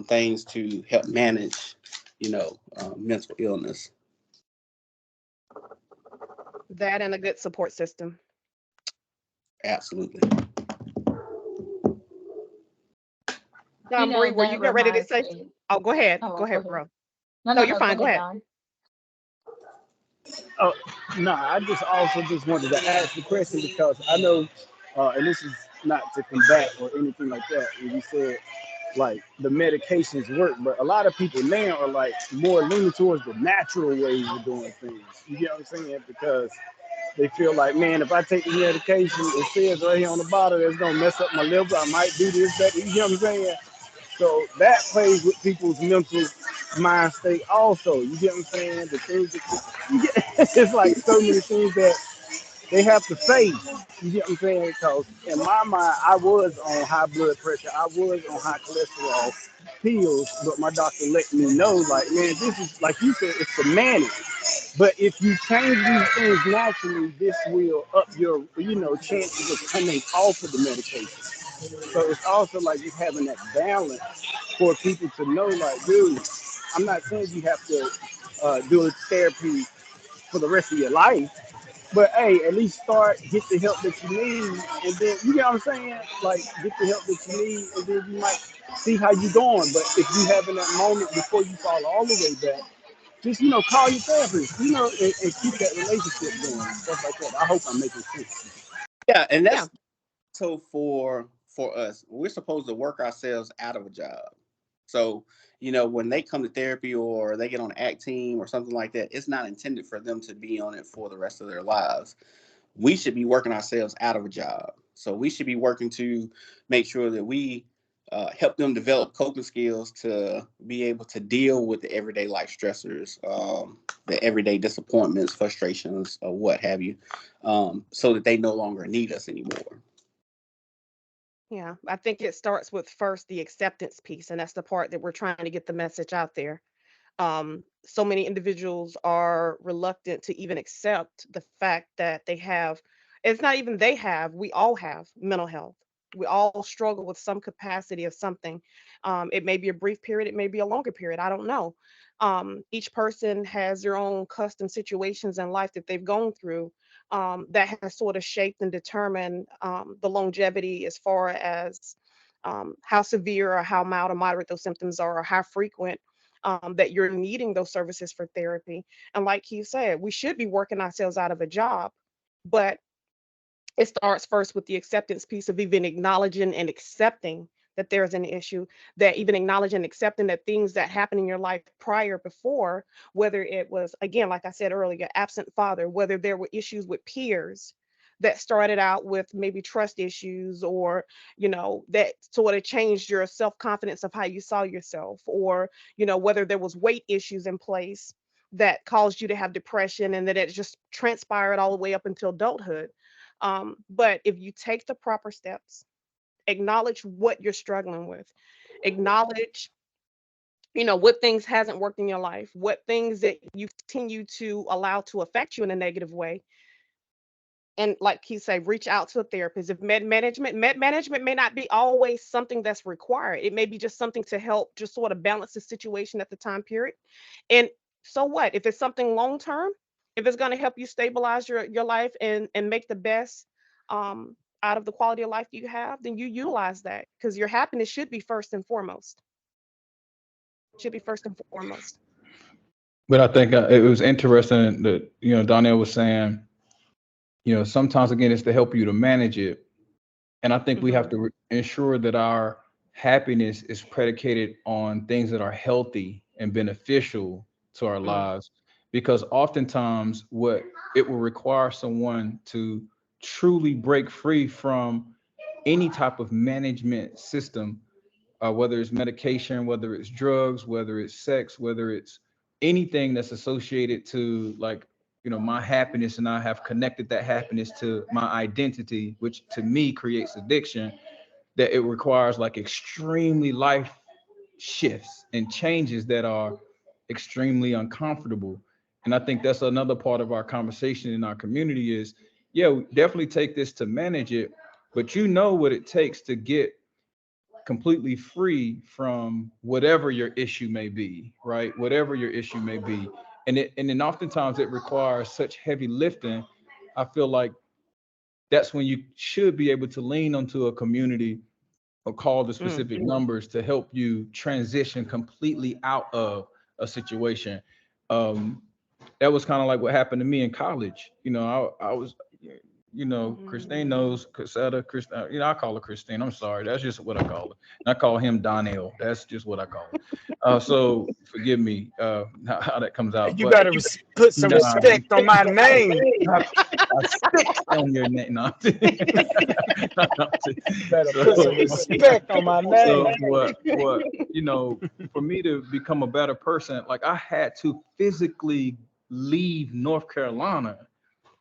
things to help manage, mental illness. That and a good support system. Absolutely. Bree, were you That getting ready to reminds say? me. Oh, go ahead. Oh, Go go ahead, ahead. bro. No, No, no, you're no. Go fine. Go ahead, ahead. Don. Oh, no, I just also just wanted to ask the question because I know, and this is not to combat or anything like that. And you said like the medications work, but a lot of people now are like more leaning towards the natural ways of doing things. You get what I'm saying? Because they feel like, man, if I take the medication, it says right here on the bottle, it's gonna mess up my liver. I might do this, that. You know what I'm saying? So that plays with people's mental mind state also. You get what I'm saying? The things that you get, it's like so many things that they have to face. You get what I'm saying? Because in my mind, I was on high blood pressure. I was on high cholesterol pills, but my doctor let me know, like, man, this is, like you said, it's the manage. But if you change these things naturally, this will up your, chances of coming off of the medication. So it's also like just having that balance for people to know, like, dude, I'm not saying you have to do therapy for the rest of your life, but hey, at least start, get the help that you need, and then you know what I'm saying? Like get the help that you need, and then you might see how you going. But if you having that moment before you fall all the way back, just call your therapist, and keep that relationship going and stuff like that. I hope I'm making sense. Yeah, and Yeah. that's so for us, we're supposed to work ourselves out of a job. So, when they come to therapy or they get on an ACT team or something like that, it's not intended for them to be on it for the rest of their lives. We should be working ourselves out of a job. So we should be working to make sure that we help them develop coping skills to be able to deal with the everyday life stressors, the everyday disappointments, frustrations, or what have you, so that they no longer need us anymore. Yeah. I think it starts with first the acceptance piece, and that's the part that we're trying to get the message out there. So many individuals are reluctant to even accept the fact that they have, it's not even they have, we all have mental health. We all struggle with some capacity of something. It may be a brief period, it may be a longer period, I don't know. Each person has their own custom situations in life that they've gone through, that has sort of shaped and determined the longevity as far as how severe or how mild or moderate those symptoms are, or how frequent that you're needing those services for therapy. And like he said, we should be working ourselves out of a job, but it starts first with the acceptance piece of even acknowledging and accepting that there's an issue, that even acknowledging and accepting that things that happened in your life prior before, whether it was, again, like I said earlier, absent father, whether there were issues with peers that started out with maybe trust issues, or that sort of changed your self-confidence of how you saw yourself, or whether there was weight issues in place that caused you to have depression, and that it just transpired all the way up until adulthood. But if you take the proper steps, acknowledge what you're struggling with, acknowledge, what things hasn't worked in your life, what things that you continue to allow to affect you in a negative way. And like he said, reach out to a therapist. If med management may not be always something that's required. It may be just something to help just sort of balance the situation at the time period. And so what? If it's something long term, if it's going to help you stabilize your life and make the best out of the quality of life you have, then you utilize that, because your happiness should be first and foremost. Should be first and foremost. But I think it was interesting that Donnell was saying, sometimes again it's to help you to manage it, and I think we have Hmm. to ensure that our happiness is predicated on things that are healthy and beneficial to our Mm. lives. because oftentimes what it will require someone to truly break free from any type of management system, whether it's medication, whether it's drugs, whether it's sex, whether it's anything that's associated to, like, my happiness, and I have connected that happiness to my identity, which to me creates addiction, that it requires like extremely life shifts and changes that are extremely uncomfortable. And I think that's another part of our conversation in our community is, yeah, we definitely take this to manage it, but what it takes to get completely free from whatever your issue may be, right? Whatever your issue may be. And then oftentimes it requires such heavy lifting. I feel like that's when you should be able to lean onto a community or call the specific numbers to help you transition completely out of a situation. Um, that was kind of like what happened to me in college. I was, Christine knows Casetta. Christine, I call her Christine. I'm sorry. That's just what I call her. And I call him Donnell. That's just what I call her. So forgive me how that comes out. You But gotta put some respect on my name. I spit on your name. No. Better put some respect on my So name. what for me to become a better person, like I had to physically leave North Carolina,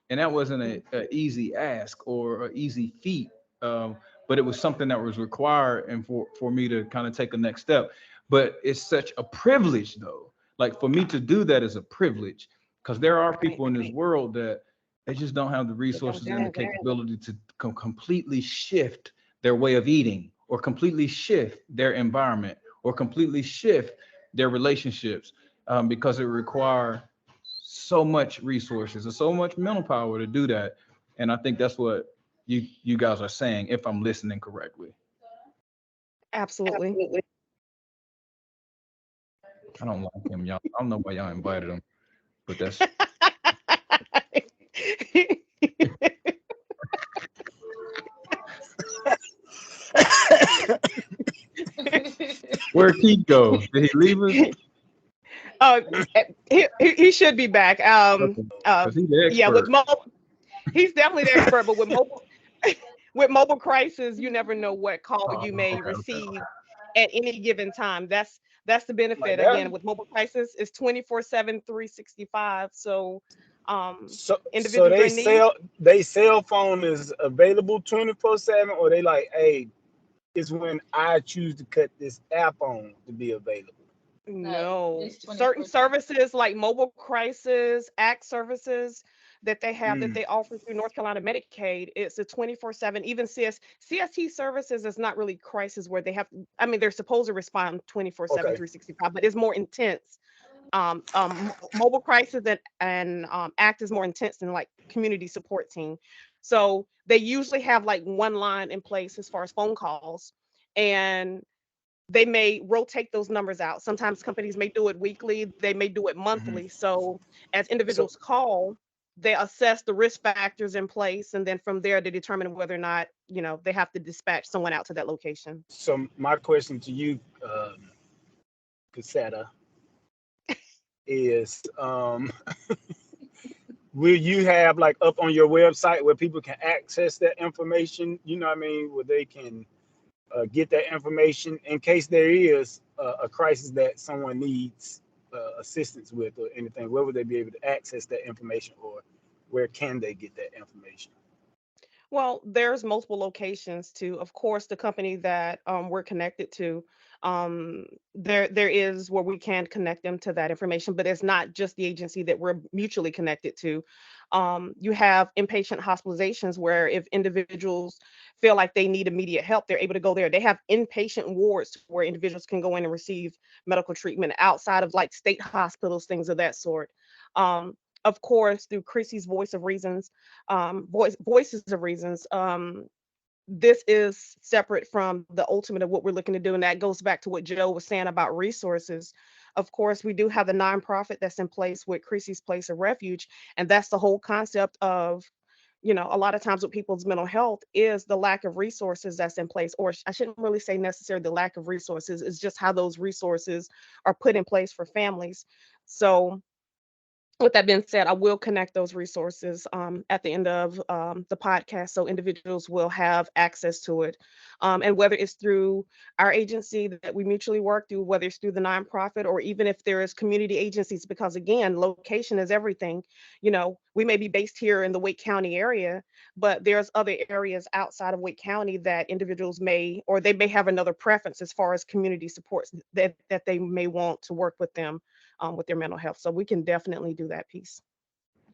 and that wasn't a easy ask or an easy feat, but it was something that was required, and for me to kind of take a next step. But it's such a privilege, though. Like for me to do that is a privilege, because there are people in this world that they just don't have the resources and the capability to completely shift their way of eating, or completely shift their environment, or completely shift their relationships, because it requires so much resources and so much mental power to do that. And I think that's what you guys are saying, if I'm listening correctly. Absolutely. I don't like him, y'all. I don't know why y'all invited him, but that's where'd Keith go? Did he leave us? uh, he should be back. Okay. Because he's the Yeah, expert. he's definitely the expert, but with mobile with mobile crisis, you never know what call Oh, you may okay. receive at any given time. That's the Like benefit. that. Again, with mobile crisis, it's 24/7, 365. So So individuals are in need. they cell phone is available 24/7, or they like, hey, it's when I choose to cut this app on to be available. No, It's certain 24/7. services like mobile crisis, ACT services that they have that Mm, they offer through North Carolina Medicaid, it's a 24/7. Even CST services is not really crisis where they have, I mean, they're supposed to respond 24/7, okay. 365, but it's more intense. Mobile crisis and ACT is more intense than like community support team. So they usually have like one line in place as far as phone calls, and they may rotate those numbers out. Sometimes companies may do it weekly, they may do it Hmm. monthly. So as So individuals call, they assess the risk factors in place, and then from there they determine whether or not, they have to dispatch someone out to that location. so my question to you, Casetta, is will you have like up on your website where people can access that information? You know what I mean? Where they can get that information in case there is a crisis that someone needs assistance with or anything. Where would they be able to access that information, or where can they get that information? Well, there's multiple locations to, of course, the company that we're connected to. There is where we can connect them to that information, but it's not just the agency that we're mutually connected to. You have inpatient hospitalizations where if individuals feel like they need immediate help, they're able to go there. They have inpatient wards where individuals can go in and receive medical treatment outside of like state hospitals, things of that sort. Of course, through Chrissy's Voice of Reasons, voices of reasons, this is separate from the ultimate of what we're looking to do, and that goes back to what Joe was saying about resources. Of course, we do have the nonprofit that's in place with Chrissy's Place of Refuge, and that's the whole concept of, a lot of times with people's mental health is the lack of resources that's in place, or I shouldn't really say necessarily the lack of resources, it's just how those resources are put in place for families. So With that being said, I will connect those resources at the end of the podcast so individuals will have access to it. And whether it's through our agency that we mutually work through, whether it's through the nonprofit or even if there is community agencies, because again, location is everything. We may be based here in the Wake County area, but there's other areas outside of Wake County that individuals may, or they may have another preference as far as community supports that they may want to work with them with their mental health. So we can definitely do that piece.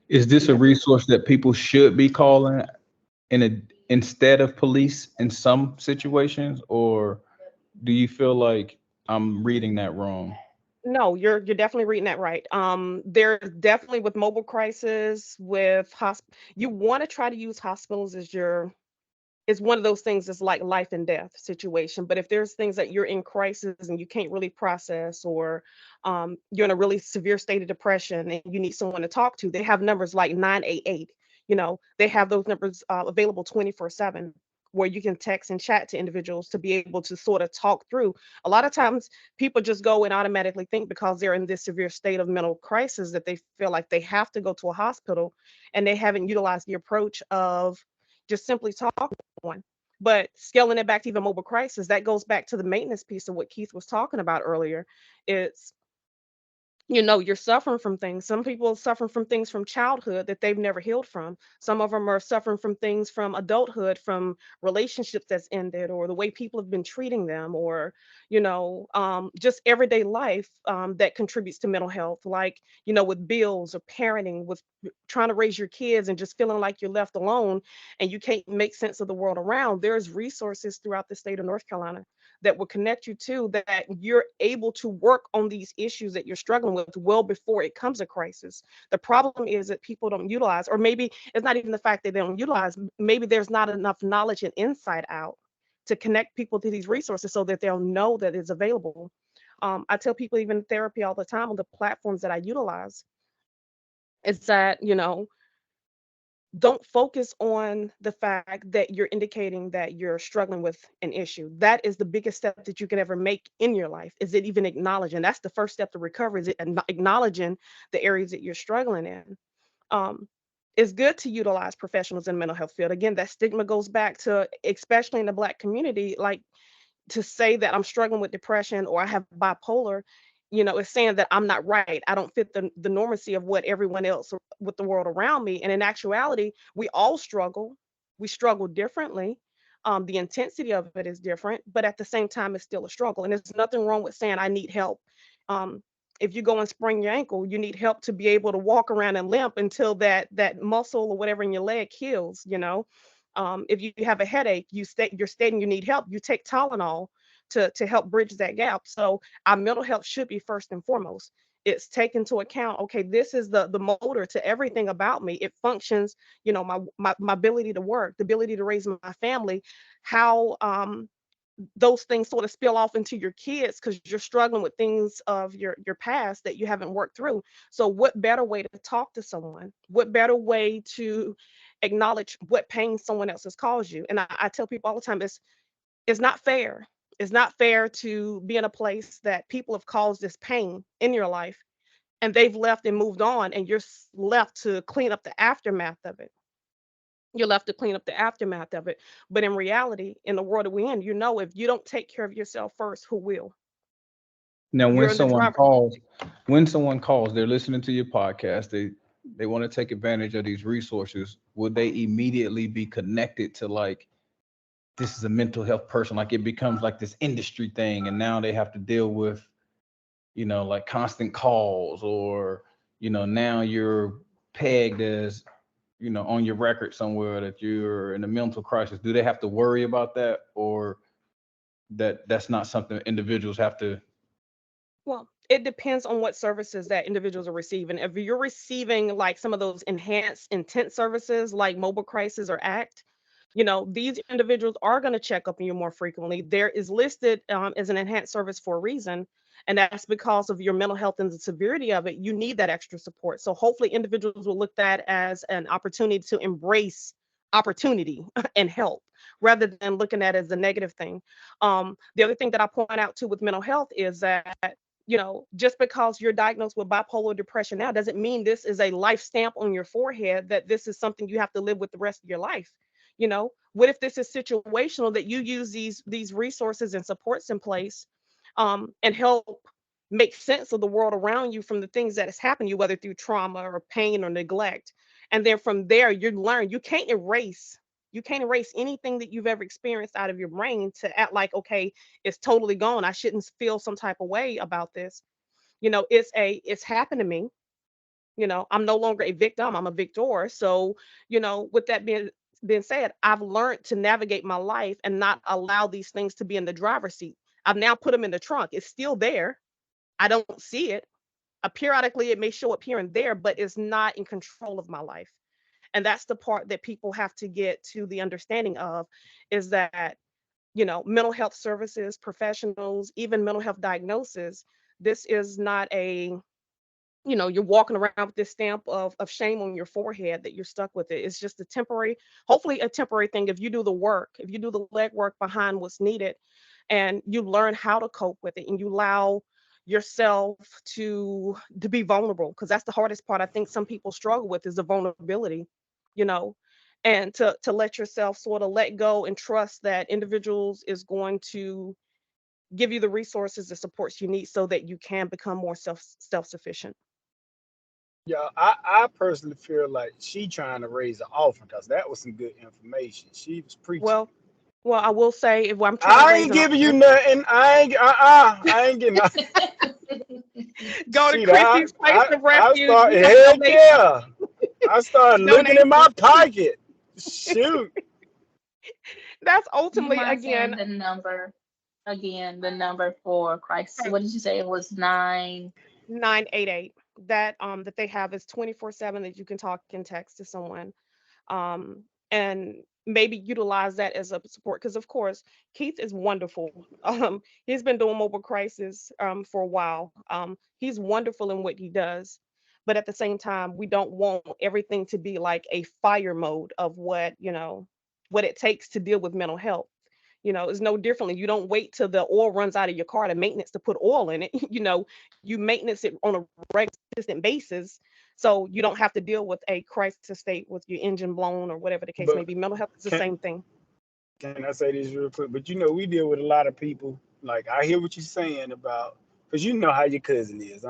Is this a Yeah. resource that people should be calling instead of police in some situations, or do you feel like I'm reading that wrong? No, you're definitely reading that right. There's definitely with mobile crisis, with you want to try to use hospitals as your it's one of those things that's like life and death situation. But if there's things that you're in crisis and you can't really process, or you're in a really severe state of depression and you need someone to talk to, they have numbers like 988. They have those numbers available 24/7 where you can text and chat to individuals to be able to sort of talk through. A lot of times people just go and automatically think because they're in this severe state of mental crisis that they feel like they have to go to a hospital, and they haven't utilized the approach of just simply talk one. But scaling it back to even mobile crisis, that goes back to the maintenance piece of what Keith was talking about earlier. It's you're suffering from things. Some people are suffering from things from childhood that they've never healed from. Some of them are suffering from things from adulthood, from relationships that's ended, or the way people have been treating them, or just everyday life that contributes to mental health, like with bills or parenting, with trying to raise your kids and just feeling like you're left alone and you can't make sense of the world around. There's resources throughout the state of North Carolina that will connect you to that you're able to work on these issues that you're struggling with well before it comes a crisis. The problem is that people don't utilize, or maybe it's not even the fact that they don't utilize, maybe there's not enough knowledge and insight out to connect people to these resources so that they'll know that it's available. I tell people even in therapy all the time on the platforms that I utilize, is that, don't focus on the fact that you're indicating that you're struggling with an issue. That is the biggest step that you can ever make in your life. Is it even acknowledging? That's the first step to recovery. Is it acknowledging the areas that you're struggling in? Um, it's good to utilize professionals in the mental health field. Again, that stigma goes back to, especially in the Black community, like to say that I'm struggling with depression or I have bipolar, it's saying that I'm not right. I don't fit the normacy of what everyone else with the world around me. And in actuality, we all struggle. We struggle differently. The intensity of it is different, but at the same time, it's still a struggle. And there's nothing wrong with saying I need help. Um, if you go and sprain your ankle, you need help to be able to walk around and limp until that muscle or whatever in your leg heals. If you have a headache, you're stating you need help, you take Tylenol to help bridge that gap. So our mental health should be first and foremost. It's take into account, okay, this is the motor to everything about me. It functions, my ability to work, the ability to raise my family, how those things sort of spill off into your kids because you're struggling with things of your past that you haven't worked through. So what better way to talk to someone? What better way to acknowledge what pain someone else has caused you? And I tell people all the time, it's not fair. It's not fair to be in a place that people have caused this pain in your life and they've left and moved on, and you're left to clean up the aftermath of it. You're left to clean up the aftermath of it. But in reality, in the world that we're in, if you don't take care of yourself first, who will? Now, You're the driver. when someone calls, they're listening to your podcast, they want to take advantage of these resources. Would they immediately be connected to, like, this is a mental health person? Like, it becomes like this industry thing, and now they have to deal with, like, constant calls, or now you're pegged as, on your record somewhere that you're in a mental crisis. Do they have to worry about that, or that's not something individuals have to? Well, it depends on what services that individuals are receiving. If you're receiving like some of those enhanced intent services like mobile crisis or ACT, these individuals are going to check up on you more frequently. There is listed as an enhanced service for a reason. And that's because of your mental health and the severity of it. You need that extra support. So hopefully individuals will look at that as an opportunity to embrace opportunity and help rather than looking at it as a negative thing. The other thing that I point out too with mental health is that Just because you're diagnosed with bipolar depression now doesn't mean this is a life stamp on your forehead that this is something you have to live with the rest of your life. What if this is situational, that you use these resources and supports in place, and help make sense of the world around you from the things that has happened to you, whether through trauma or pain or neglect. And then from there, you learn you can't erase anything that you've ever experienced out of your brain to act like, okay, it's totally gone. I shouldn't feel some type of way about this. It's happened to me. I'm no longer a victim, I'm a victor. So, with that being said, I've learned to navigate my life and not allow these things to be in the driver's seat. I've now put them in the trunk. It's still there. I don't see it. Periodically, it may show up here and there, but it's not in control of my life. And that's the part that people have to get to the understanding of, is that, mental health services, professionals, even mental health diagnosis, this is not you're walking around with this stamp of shame on your forehead that you're stuck with it. It's just a temporary, hopefully a temporary thing. If you do the work, if you do the legwork behind what's needed, and you learn how to cope with it, and you allow yourself to be vulnerable, because that's the hardest part I think some people struggle with, is the vulnerability, you know and to let yourself sort of let go and trust that individuals is going to give you the resources, the supports you need, so that you can become more self-sufficient. Yeah, I personally feel like she trying to raise an offering because that was some good information. She was preaching. Well, I will say, if I'm trying to I raise ain't an giving you offering, nothing. I ain't getting nothing. go to Shit, I, Chrissy's Place I of I Refuge. We started, have heck donation yeah. I started looking in my donations. pocket. Shoot. That's Do you ultimately, mind saying again, the number again? The number for Christ. uh, What did you say? It was 9. 988. That they have is 24/7, that you can talk and text to someone, and maybe utilize that as a support, because of course Keith is wonderful. He's been doing mobile crisis for a while. He's wonderful in what he does, but at the same time, we don't want everything to be like a fire mode of what it takes to deal with mental health. It's no differently. You don't wait till the oil runs out of your car to maintenance to put oil in it. You maintenance it on a regular, consistent basis, so you don't have to deal with a crisis state with your engine blown or whatever the case may But be. Mental health is the can same thing. can I say this real quick? But we deal with a lot of people. Like I hear what you're saying about, because you know how your cousin is.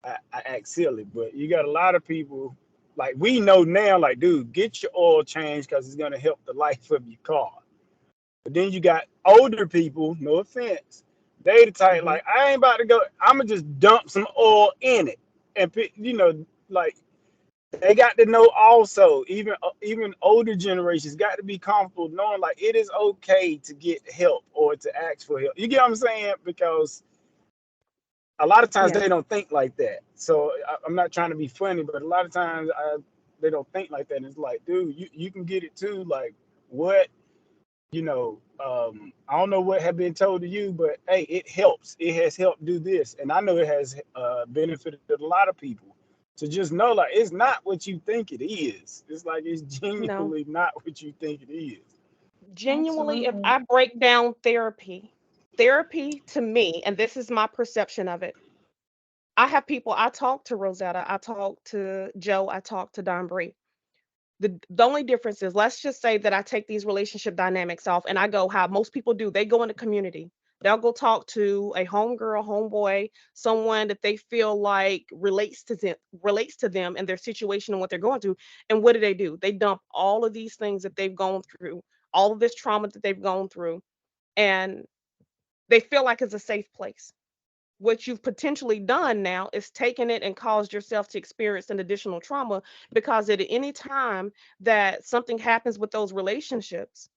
I act silly, but you got a lot of people. Like we know now, like dude, get your oil changed because it's gonna help the life of your car. But then you got older people, no offense, they the type Hmm. like I ain't about to go. I'ma just dump some oil in it, and like they got to know also. Even older generations got to be comfortable knowing like it is okay to get help or to ask for help. You get what I'm saying? Because a lot of times Yes. they don't think like that. So I'm not trying to be funny, but a lot of times they don't think like that. And it's like, dude, you can get it too. Like what? I don't know what had been told to you, but hey, it helps. It has helped do this, and I know it has benefited a lot of people. So just know, like, it's not what you think it is. It's like it's No. genuinely not what you think it is. Genuinely, if Absolutely. I break down therapy to me, and this is my perception of it, I have people. I talk to Rosetta, I talk to Joe, I talk to Don Bree. The only difference is, let's just say that I take these relationship dynamics off and I go how most people do. They go in the community. They'll go talk to a homegirl, homeboy, someone that they feel like relates to them and their situation and what they're going through. And what do? They dump all of these things that they've gone through, all of this trauma that they've gone through, and they feel like it's a safe place. What you've potentially done now is taken it and caused yourself to experience an additional trauma, because at any time that something happens with those relationships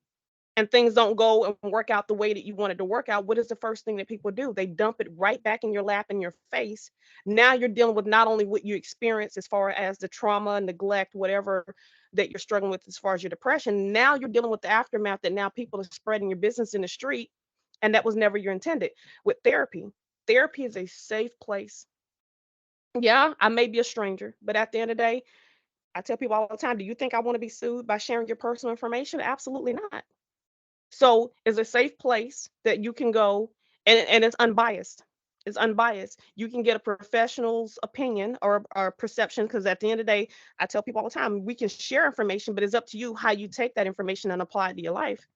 and things don't go and work out the way that you wanted to work out, what is the first thing that people do? They dump it right back in your lap, in your face. Now you're dealing with not only what you experience as far as the trauma, neglect, whatever that you're struggling with as far as your depression. Now you're dealing with the aftermath, that now people are spreading your business in the street, and that was never your intended. With therapy is a safe place. Yeah, I may be a stranger, but at the end of the day, I tell people all the time, do you think I want to be sued by sharing your personal information? Absolutely not. So it's a safe place that you can go, and it's unbiased. It's unbiased. You can get a professional's opinion or perception, because at the end of the day, I tell people all the time, we can share information, but it's up to you how you take that information and apply it to your life.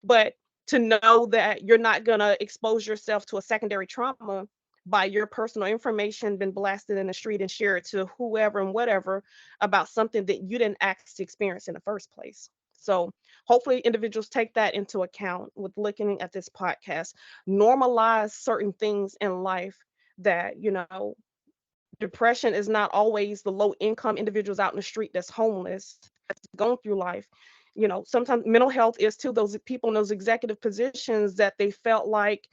But to know that you're not going to expose yourself to a secondary trauma by your personal information been blasted in the street and share it to whoever and whatever about something that you didn't ask to experience in the first place. So hopefully individuals take that into account with looking at this podcast. Normalize certain things in life that, depression is not always the low income individuals out in the street that's homeless, that's going through life. Sometimes mental health is too, those people in those executive positions that they felt like,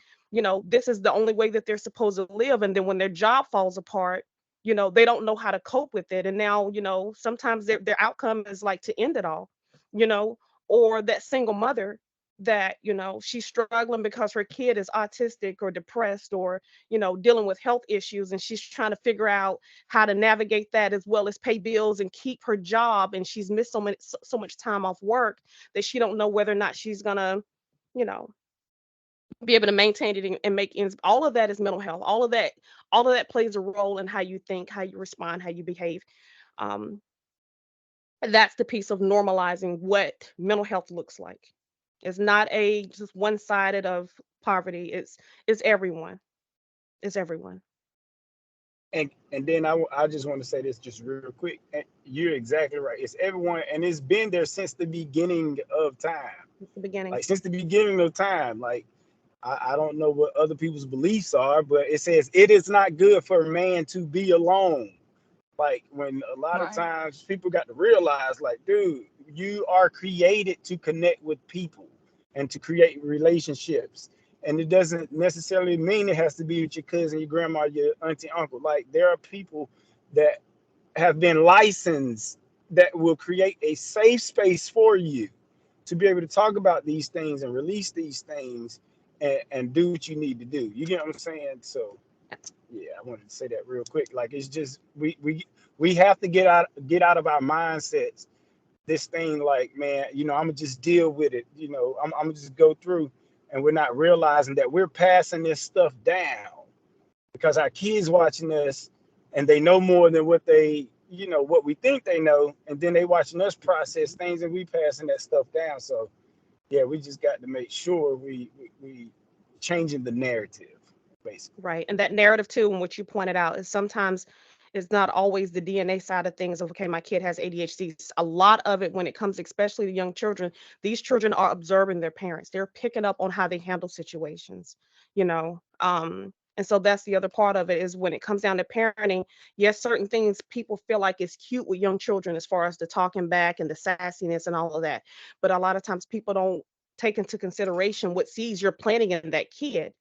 this is the only way that they're supposed to live. And then when their job falls apart, they don't know how to cope with it. And now, sometimes their outcome is like to end it all, you know, or that single mother that, she's struggling because her kid is autistic or depressed or, dealing with health issues, and she's trying to figure out how to navigate that as well as pay bills and keep her job, and she's missed so much time off work that she don't know whether or not she's gonna, you know be able to maintain it and make ends. All of that is mental health. All of that plays a role in how you think, how you respond, how you behave. um that's the piece of normalizing what mental health looks like. It's not a just one-sided of poverty. It's everyone. It's everyone. And then I just want to say this just real quick. And you're exactly right. It's everyone, and it's been there since the beginning of time. It's the beginning. Like since the beginning of time. Like I don't know what other people's beliefs are, but it says it is not good for a man to be alone. Like when a lot of Right. times people got to realize, like, dude, you are created to connect with people and to create relationships. And it doesn't necessarily mean it has to be with your cousin, your grandma, your auntie, uncle. Like there are people that have been licensed that will create a safe space for you to be able to talk about these things and release these things and do what you need to do. You get what I'm saying? So yeah, I wanted to say that real quick. Like it's just we have to get out of our mindsets. This thing, like, man, I'm gonna just deal with it. I'm gonna just go through, and we're not realizing that we're passing this stuff down because our kids watching us, and they know more than what we think they know, and then they watching us process things, and we passing that stuff down. So yeah, we just got to make sure we changing the narrative, basically. Right. And that narrative too, and what you pointed out, is sometimes it's not always the DNA side of things of, okay, my kid has ADHD. A lot of it, when it comes especially to young children, these children are observing their parents. They're picking up on how they handle situations, you know. And so that's the other part of it, is when it comes down to parenting, yes, certain things people feel like is cute with young children as far as the talking back and the sassiness and all of that. But a lot of times people don't take into consideration what seeds you're planting in that kid,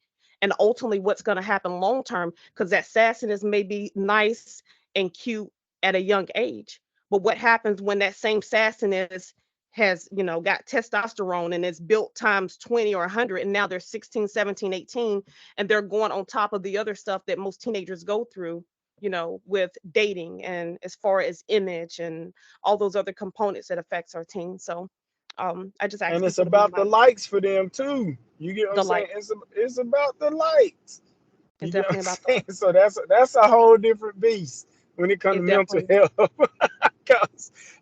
and ultimately what's going to happen long term, because that sassiness may be nice and cute at a young age, but what happens when that same sassiness has, got testosterone and it's built times 20 or 100, and now they're 16, 17, 18, and they're going on top of the other stuff that most teenagers go through, with dating and as far as image and all those other components that affects our teens. So I just ask And it's people to be about the mindful. likes for them too. You get what I'm The saying? light It's about the likes. is You get what definitely I'm about the saying? light. So that's a whole different beast when it comes to It mental definitely. health.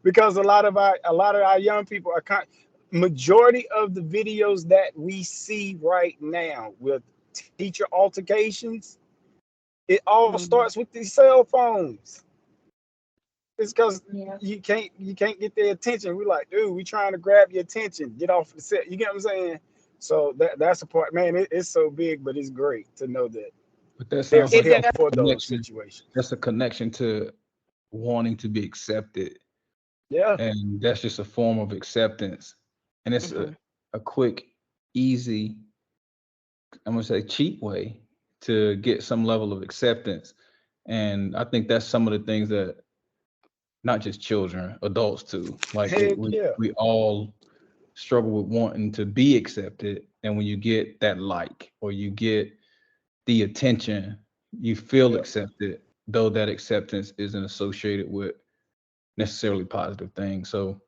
because a lot of our young people are majority of the videos that we see right now with teacher altercations, it all Mhm. starts with these cell phones. It's because Yeah. you can't get their attention. We're like, dude, we trying to grab your attention. Get off the set. You get what I'm saying? So that's a part, man. It's so big, but it's great to know that But that there's sounds It like help does. for a those connection. situations. That's a connection to wanting to be accepted. Yeah. And that's just a form of acceptance. And it's Mhm. a quick, easy, I'm gonna say cheap way to get some level of acceptance. And I think that's some of the things that not just children, adults too. Like Heck yeah. we all struggle with wanting to be accepted. And when you get that like, or you get the attention, you feel Yeah. accepted, though that acceptance isn't associated with necessarily positive things. So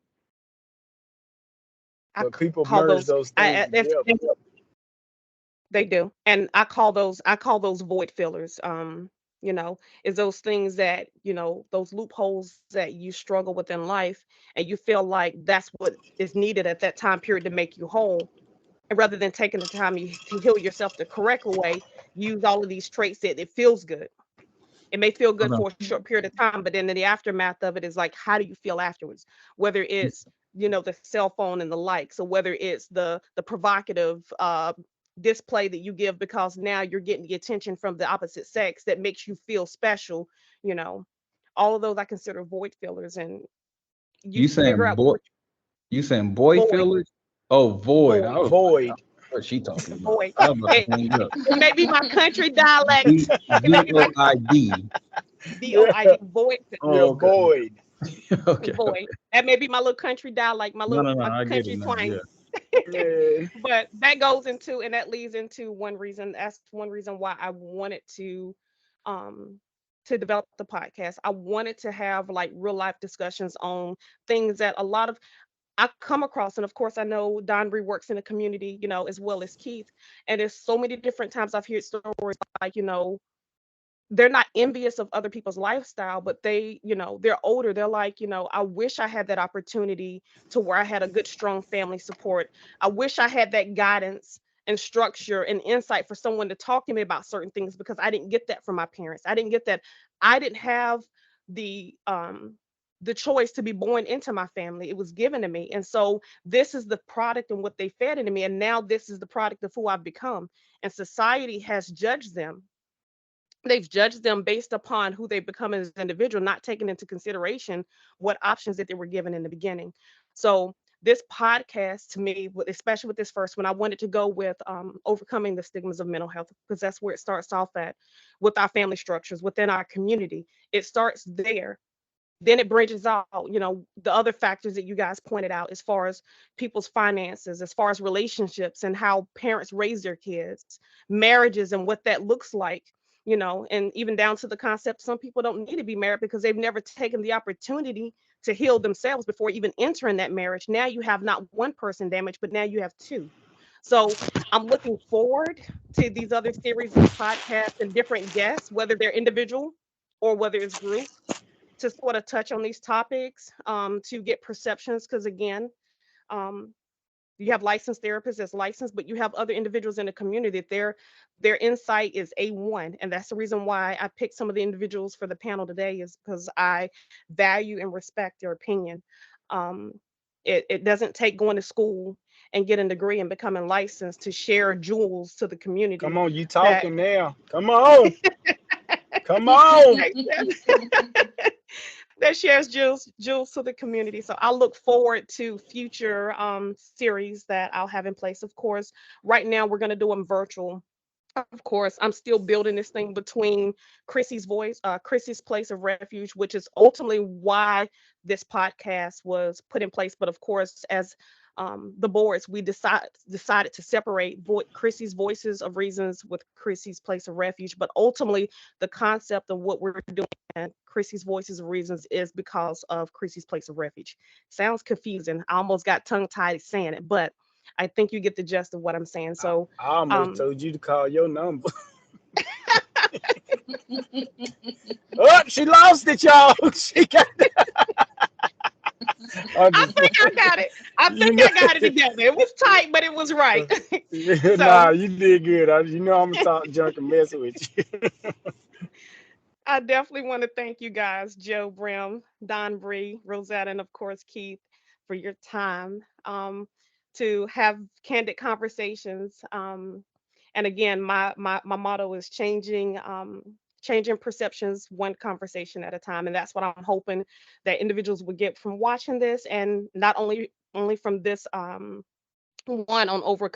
I But people call merge those. those things If together. They do. And I call those void fillers. You know, is those things that, those loopholes that you struggle with in life and you feel like that's what is needed at that time period to make you whole. And rather than taking the time to heal yourself the correct way, use all of these traits that it feels good. It may feel good Hold on. for a short period of time, but then in the aftermath of it is like, how do you feel afterwards? Whether it's, the cell phone and the likes, or whether it's the provocative display that you give because now you're getting the attention from the opposite sex that makes you feel special, you know. All of those I consider void fillers, and you You figure saying out boy? what You saying boy void, fillers? Oh, void. I void, was like, Void. what's she talking about? void. I was about to It, hang up. it may be my country dialect. It may be my VOID. VOID, void Yeah, Oh, okay. void. Okay. void. That may be my little country dialect, my No, little no, no. my I get it country now. Yeah. twang. Yeah. But that goes into, and that leads into one reason. That's one reason why I wanted um to develop the podcast. I wanted to have like real life discussions on things that a lot of I come across, and of course I know Don Bree works in the community, as well as Keith. And there's so many different times I've heard stories like, they're not envious of other people's lifestyle, but they're older. They're like, I wish I had that opportunity to where I had a good, strong family support. I wish I had that guidance and structure and insight for someone to talk to me about certain things because I didn't get that from my parents. I didn't get that. I didn't have the um the choice to be born into my family. It was given to me. And so this is the product and what they fed into me. And now this is the product of who I've become. And society has judged them. They've judged them based upon who they become as an individual, not taking into consideration what options that they were given in the beginning. So this podcast to me, especially with this first one, I wanted to go with overcoming the stigmas of mental health because that's where it starts off at with our family structures within our community. It starts there. Then it branches out, the other factors that you guys pointed out as far as people's finances, as far as relationships and how parents raise their kids, marriages and what that looks like, and even down to the concept some people don't need to be married because they've never taken the opportunity to heal themselves before even entering that marriage. Now you have not one person damaged, but now you have two. So I'm looking forward to these other series of podcasts and different guests, whether they're individual or whether it's group, to sort of touch on these topics, to get perceptions. Because again, um, you have licensed therapists that's licensed, but you have other individuals in the community that their insight is A1. And that's the reason why I picked some of the individuals for the panel today, is because I value and respect their opinion. Um, it doesn't take going to school and getting a degree and becoming licensed to share jewels to the Come community on, you that talking now. Come on. Come on. that shares jewels to the community. So I look forward to future series that I'll have in place. Of course, right now we're going to do them virtual. Of course, I'm still building this thing between Chrissy's Place of Refuge, which is ultimately why this podcast was put in place. But of course, as the boards, we decided to separate Chrissy's Voices of Reasons with Chrissy's Place of Refuge. But ultimately, the concept of what we're doing and Chrissy's Voices of Reasons is because of Chrissy's Place of Refuge. Sounds confusing. I almost got tongue tied saying it, but I think you get the gist of what I'm saying. I, So, I almost um, told you to call your number. Oh, she lost it, y'all. She got I'm I just think I got it. I you think know I got it together. It was tight, but it was right. nah, So you did good. You know I'm gonna talk junk and mess with you. I definitely want to thank you guys, Joe Brim, Don Bree, Rosetta, and of course Keith, for your time to have candid conversations. And again, my motto is changing perceptions one conversation at a time, and that's what I'm hoping that individuals will get from watching this, and not only from this one on overcoming